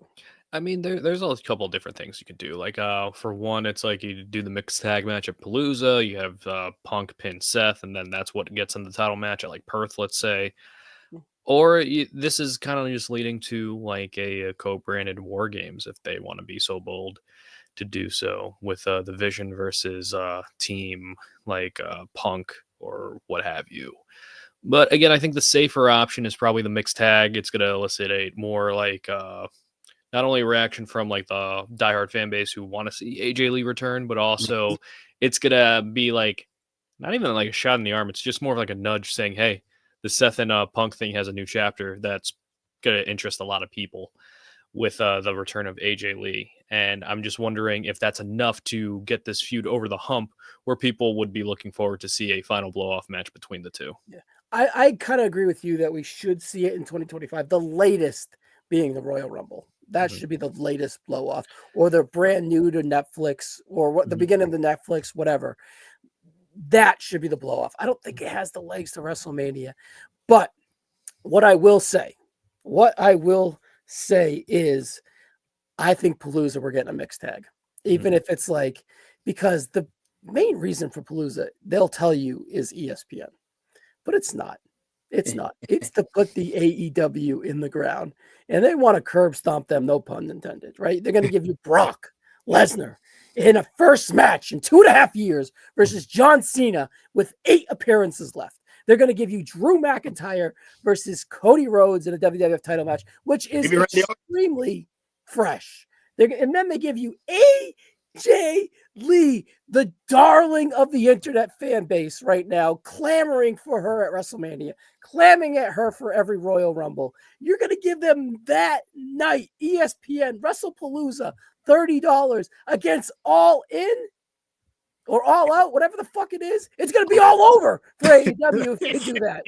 I mean, there's a couple of different things you could do. Like, for one, it's like you do the mixed tag match at Palooza. You have Punk pin Seth, and then that's what gets in the title match at like Perth, let's say. Or this is kind of just leading to like a co-branded War Games if they want to be so bold to do so with the Vision versus team like Punk or what have you. But again, I think the safer option is probably the mixed tag. It's going to elicit a more like not only a reaction from like the diehard fan base who want to see AJ Lee return, but also it's going to be like not even like a shot in the arm. It's just more of like a nudge saying, hey, the Seth and Punk thing has a new chapter that's going to interest a lot of people with the return of AJ Lee. And I'm just wondering if that's enough to get this feud over the hump where people would be looking forward to see a final blow-off match between the two. Yeah, I kind of agree with you that we should see it in 2025, the latest being the Royal Rumble. That should be the latest blow-off, or they're brand new to Netflix, or what the beginning of the Netflix, whatever. That should be the blow-off. I don't think it has the legs to WrestleMania. But what I will say is I think Palooza, we're getting a mixed tag. Even if it's like, because the main reason for Palooza, they'll tell you, is ESPN. But it's not. It's not. It's to put the AEW in the ground. And they want to curb stomp them, no pun intended, right? They're going to give you Brock Lesnar in a first match in 2.5 years versus John Cena with 8 appearances left. They're going to give you Drew McIntyre versus Cody Rhodes in a WWF title match, which is extremely fresh. And then they give you AJ Lee, the darling of the internet fan base right now, clamoring for her at WrestleMania, clamoring at her for every Royal Rumble. You're going to give them that night, ESPN, WrestlePalooza, $30 against All In or All Out, whatever the fuck it is. It's going to be all over for AEW if they do that.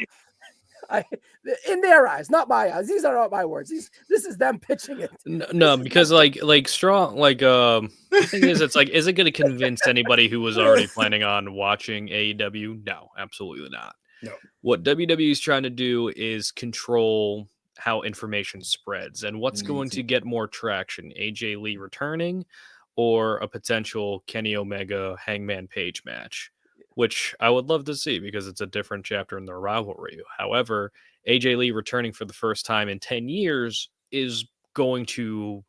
In their eyes, not my eyes. These are not my words. This is them pitching it. No, because like strong, like the thing is, it's like, is it going to convince anybody who was already planning on watching AEW? No, absolutely not. No. What WWE is trying to do is control how information spreads and what's going to get more traction: AJ Lee returning or a potential Kenny Omega Hangman Page match, which I would love to see because it's a different chapter in their rivalry. However, AJ Lee returning for the first time in 10 years is going to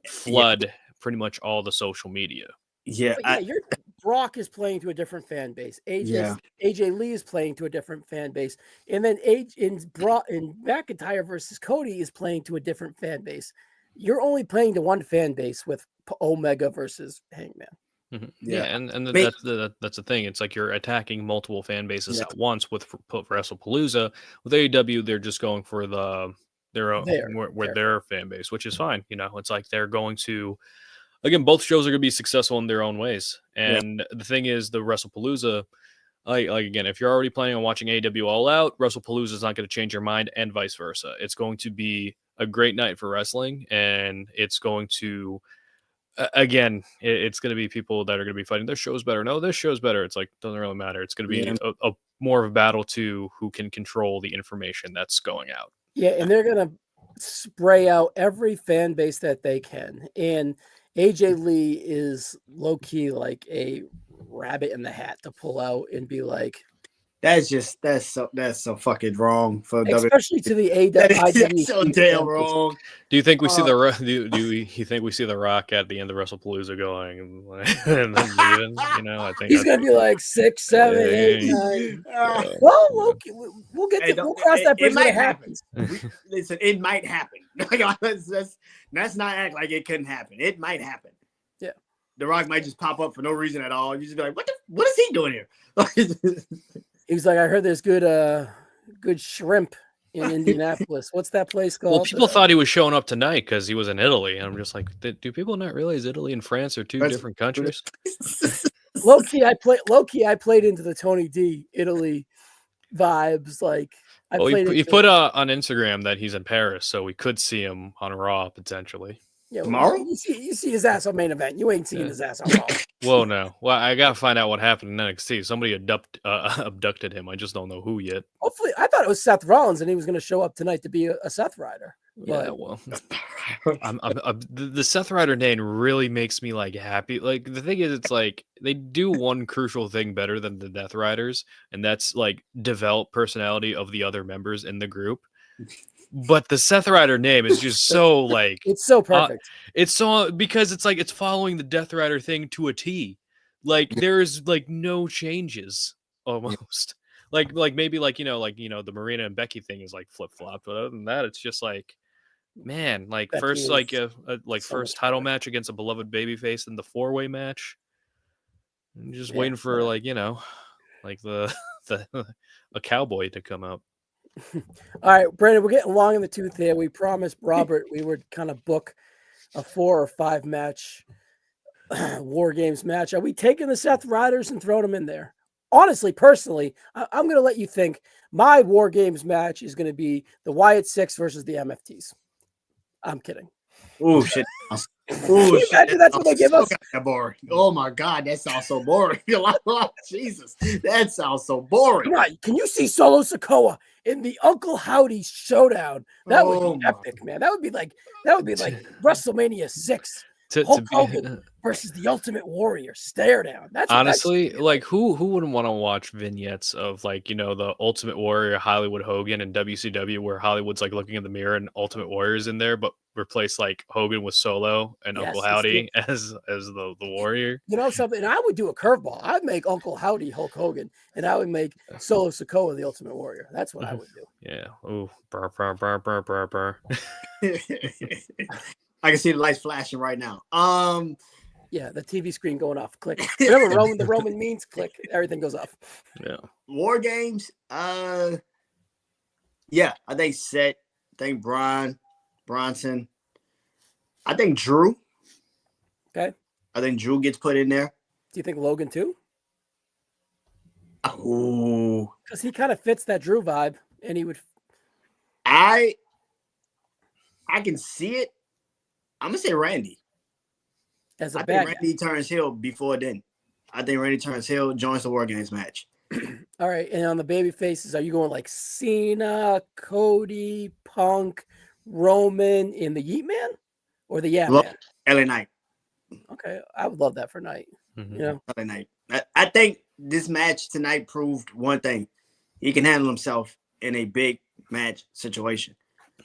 flood pretty much all the social media. Yeah, your Brock is playing to a different fan base. AJ Lee is playing to a different fan base, and then McIntyre versus Cody is playing to a different fan base. You're only playing to one fan base with Omega versus Hangman. Mm-hmm. Yeah, and that's the thing. It's like you're attacking multiple fan bases at once with WrestlePalooza. With AEW, they're just going for their fan base, which is fine. You know, it's like they're going to, again, both shows are going to be successful in their own ways. And the thing is, the WrestlePalooza, like again, if you're already planning on watching AEW All Out, WrestlePalooza is not going to change your mind, and vice versa. It's going to be a great night for wrestling, and it's going to. Again, it's going to be people that are going to be fighting. This show's better. No, this show's better. It's like, doesn't really matter. It's going to be a more of a battle to who can control the information that's going out. Yeah, and they're going to spray out every fan base that they can. And AJ Lee is low key like a rabbit in the hat to pull out and be like, that's so fucking wrong for especially to the AEW. That's so damn wrong. Do you think we see do you think we see the Rock at the end of WrestlePalooza going and then leaving? You know, I think he's gonna be like 6, 7, 8, 9. Well, we'll get to we'll cross that bridge when it happens. Listen, it might happen. Let's not act like it couldn't happen. It might happen. Yeah, the Rock might just pop up for no reason at all. You just be like, what is he doing here? He was like, I heard there's good shrimp in Indianapolis. What's that place called? Well, people thought he was showing up tonight because he was in Italy. And I'm just like, do people not realize Italy and France are two different countries? Low key, I played into the Tony D Italy vibes. Like he put on Instagram that he's in Paris, so we could see him on Raw potentially. Yeah, tomorrow. You see his ass on main event. You ain't seeing his ass on Raw. Whoa, no. Well, I gotta find out what happened in NXT. Somebody abducted him. I just don't know who yet. Hopefully, I thought it was Seth Rollins, and he was going to show up tonight to be a Seth rider. Yeah, well, the Seth Rider name really makes me like happy. Like the thing is, it's like they do one crucial thing better than the Death Riders, and that's like develop personality of the other members in the group. But the Seth Rider name is just so like it's so perfect. It's so because it's like it's following the Death Rider thing to a T. Like there's like no changes almost. Like maybe the Marina and Becky thing is like flip flop, but other than that, it's just like. Man, like Becky first first title better. match against a beloved babyface in the 4-way match. I'm just waiting for a cowboy to come out. All right, Brandon, we're getting long in the tooth here. We promised Robert we would kind of book a 4 or 5 match War Games match. Are we taking the Seth Riders and throwing them in there? Honestly, personally, I'm going to let you think my War Games match is going to be the Wyatt Six versus the MFTs. I'm kidding. Oh shit! Oh, imagine that's what they give us. Boring. Oh my god, that sounds so boring. Jesus, that sounds so boring. Come on, can you see Solo Sikoa in the Uncle Howdy showdown? That would be epic, man. That would be like WrestleMania 6. Hulk Hogan versus the Ultimate Warrior stare down. That's honestly like who wouldn't want to watch vignettes of like the Ultimate Warrior Hollywood Hogan and WCW where Hollywood's like looking in the mirror and Ultimate Warrior's in there, but replace like Hogan with Solo and Uncle Howdy as the Warrior. You know something? I would do a curveball. I'd make Uncle Howdy Hulk Hogan, and I would make Solo Sikoa the Ultimate Warrior. That's what I would do. Yeah. Ooh. Burr, burr, burr, burr, burr, burr. I can see the lights flashing right now. Yeah, the TV screen going off. Click. Remember the Roman means click. Everything goes off. Yeah. War Games. Yeah, I think Seth. I think Bronson. I think Drew. Okay. I think Drew gets put in there. Do you think Logan too? Oh, because he kind of fits that Drew vibe, and he would. I can see it. I'm gonna say Randy. As a I bad think Randy turns heel before then. I think Randy turns heel, joins the War Games match. All right, and on the baby faces, are you going like Cena, Cody, Punk, Roman in the Yeet Man, or the Man? LA Knight. Okay, I would love that for Knight. Mm-hmm. You know, LA Knight. I think this match tonight proved one thing: he can handle himself in a big match situation.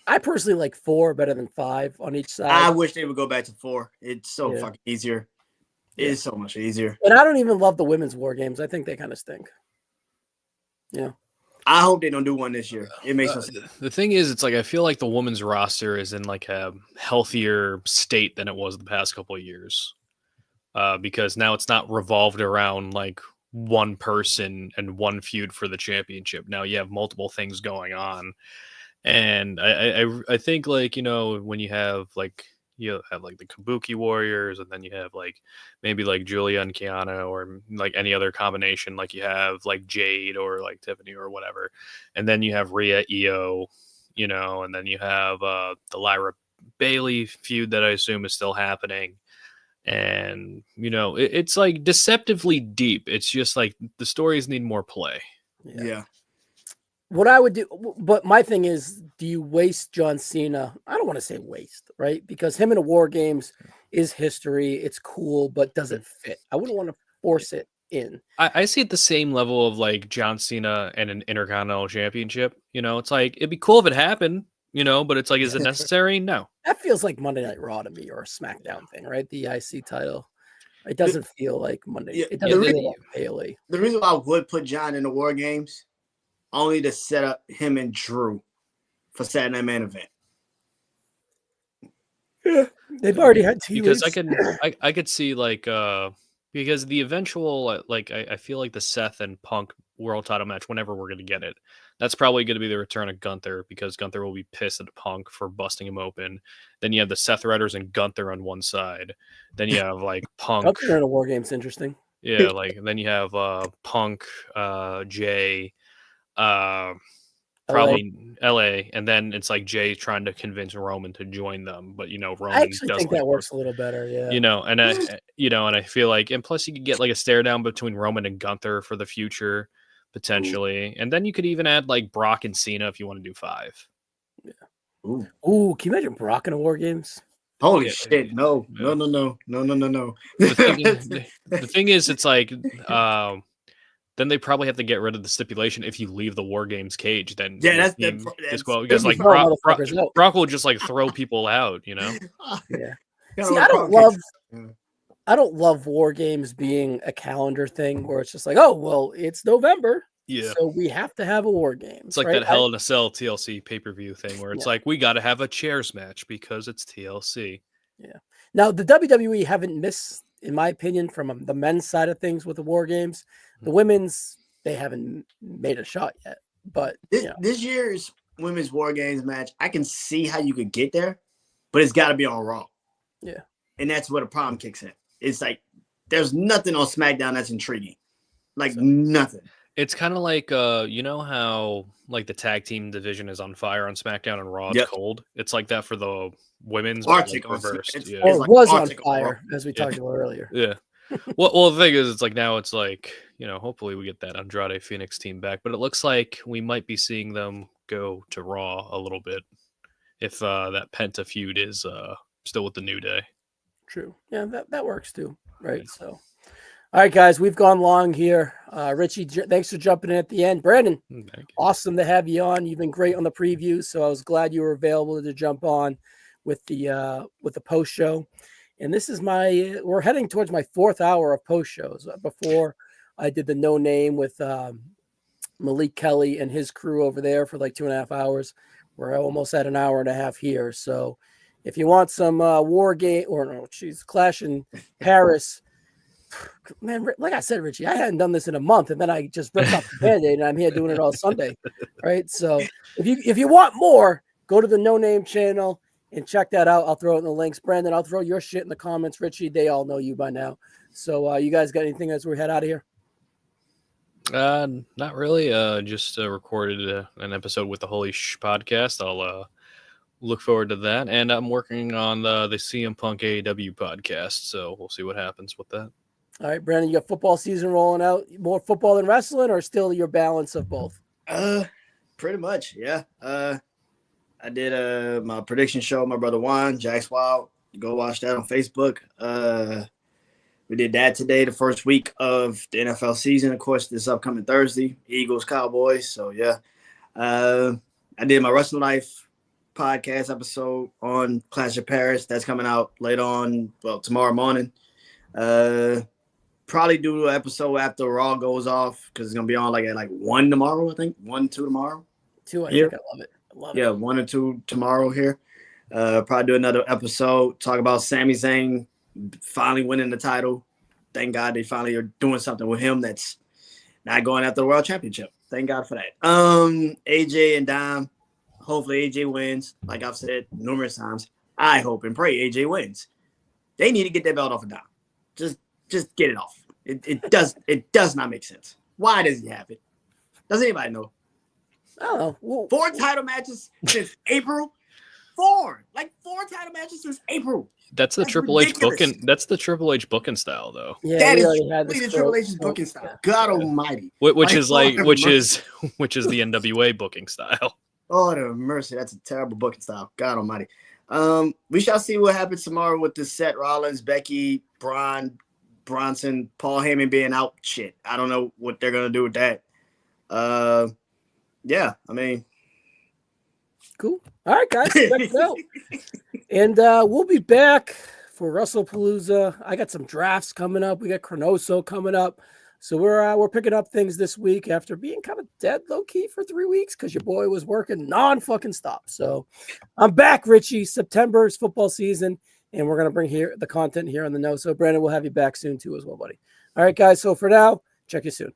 I personally like 4 better than 5 on each side. I wish they would go back to 4. It's so fucking easier. It is so much easier. And I don't even love the women's War Games. I think they kind of stink. Yeah. I hope they don't do one this year. It makes no sense. The thing is, it's like I feel like the women's roster is in like a healthier state than it was the past couple of years, because now it's not revolved around like one person and one feud for the championship. Now you have multiple things going on, and I think like when you have like the Kabuki Warriors, and then you have like maybe like Julia and Kiana, or like any other combination, like you have like Jade or like Tiffany or whatever, and then you have Rhea, Io, and then you have the Lyra Bailey feud that I assume is still happening, and it's like deceptively deep. It's just like the stories need more play. Yeah. What I would do, but my thing is, do you waste John Cena? I don't want to say waste, right? Because him in a War Games is history. It's cool, but does it fit? I wouldn't want to force it in. I see it the same level of like John Cena and an Intercontinental Championship. It's like, it'd be cool if it happened, but it's like, is it necessary? No. That feels like Monday Night Raw to me, or a SmackDown thing, right? The IC title. It doesn't feel like Monday. It doesn't feel like Bailey. The reason why I would put John in the War Games, only to set up him and Drew for Saturday Night Main Event. Yeah, they've already had 2 because weeks. I could see like because the eventual like I feel like the Seth and Punk world title match whenever we're going to get it. That's probably going to be the return of Gunther, because Gunther will be pissed at Punk for busting him open. Then you have the Seth Riders and Gunther on one side. Then you have like Punk. Gunther in a War Game's interesting. Yeah, like then you have Punk, Jay, probably LA, and then it's like Jay trying to convince Roman to join them, but Roman. I actually think that works a little better. Yeah, and I feel like, and plus you could get like a stare down between Roman and Gunther for the future potentially, and then you could even add like Brock and Cena if you want to do 5. Yeah. Ooh, can you imagine Brock in a War Games? Holy shit! No. The thing is, it's like, then they probably have to get rid of the stipulation if you leave the War Games cage. Then that's because like Brock will just like throw people out. Yeah. See, I don't love War Games being a calendar thing where it's just like, oh well, it's November. Yeah. So we have to have a War Games. It's like that Hell in a Cell TLC pay-per-view thing where it's like, we got to have a chairs match because it's TLC. Yeah. Now, the WWE haven't missed, in my opinion, from the men's side of things with the War Games. The women's, they haven't made a shot yet. But this year's women's War Games match, I can see how you could get there, but it's got to be on Raw. Yeah. And that's where the problem kicks in. It's like, there's nothing on SmackDown that's intriguing. Like, nothing. It's kind of like, how like the tag team division is on fire on SmackDown and Raw is cold. It's like that for the women's. Arctic reversed. Or it was on fire, as we talked about earlier. Yeah. Well, the thing is, it's like now it's like, hopefully we get that Andrade Phoenix team back, but it looks like we might be seeing them go to Raw a little bit if that Penta feud is still with the New Day. True. Yeah, that works too. Right. Yeah. So. All right, guys, we've gone long here. Richie, thanks for jumping in at the end. Brandon, awesome to have you on. You've been great on the preview, so I was glad you were available to jump on with the post show. And this is we're heading towards my 4th hour of post shows. Before I did the No Name with Malik Kelly and his crew over there for like 2.5 hours. We're almost at an hour and a half here. So if you want some Clash in Paris. Man, like I said, Richie, I hadn't done this in a month, and then I just ripped off the Band-Aid, and I'm here doing it all Sunday, right? So if you want more, go to the No Name channel and check that out. I'll throw it in the links. Brandon, I'll throw your shit in the comments. Richie, they all know you by now. So you guys got anything as we head out of here? Not really. Just recorded an episode with the Holy Sh podcast. I'll look forward to that, and I'm working on the CM Punk AEW podcast, so we'll see what happens with that. All right, Brandon, you got football season rolling out. More football than wrestling, or still your balance of both? Pretty much, yeah. I did my prediction show with my brother Juan, Jack's Wild. Go watch that on Facebook. We did that today, the first week of the NFL season. Of course, this upcoming Thursday, Eagles, Cowboys. So, yeah. I did my Wrestling Life podcast episode on Clash of Paris. That's coming out later on, tomorrow morning. Probably do an episode after Raw goes off because it's gonna be on at 1 tomorrow. I think 1, 2 tomorrow. 2, I think. I love it. Yeah, 1 or 2 tomorrow here. Probably do another episode, talk about Sami Zayn finally winning the title. Thank God they finally are doing something with him that's not going after the World Championship. Thank God for that. AJ and Dom. Hopefully AJ wins. Like I've said numerous times, I hope and pray AJ wins. They need to get that belt off of Dom. Just get it off. It does not make sense. Why does he have it? Does anybody know? I don't know. Well, 4 title matches since April. 4 title matches since April. That's Triple H booking. That's the Triple H booking style, though. Yeah, that is the Triple H's booking style. God Almighty. Which is the NWA booking style. Oh, the mercy. That's a terrible booking style. God Almighty. We shall see what happens tomorrow with the Seth Rollins, Becky, Bronson, Paul Heyman being out. Shit, I don't know what they're gonna do with that. Yeah, I mean, cool. All right, guys, check it out. And we'll be back for WrestlePalooza. I got some drafts coming up. We got Chronoso coming up. So we're picking up things this week after being kind of dead low key for 3 weeks because your boy was working non-fucking stop. So I'm back, Richie. September's football season, and we're gonna bring the content here on the NoSo. Brandon, we'll have you back soon too as well, buddy. All right, guys. So for now, check you soon.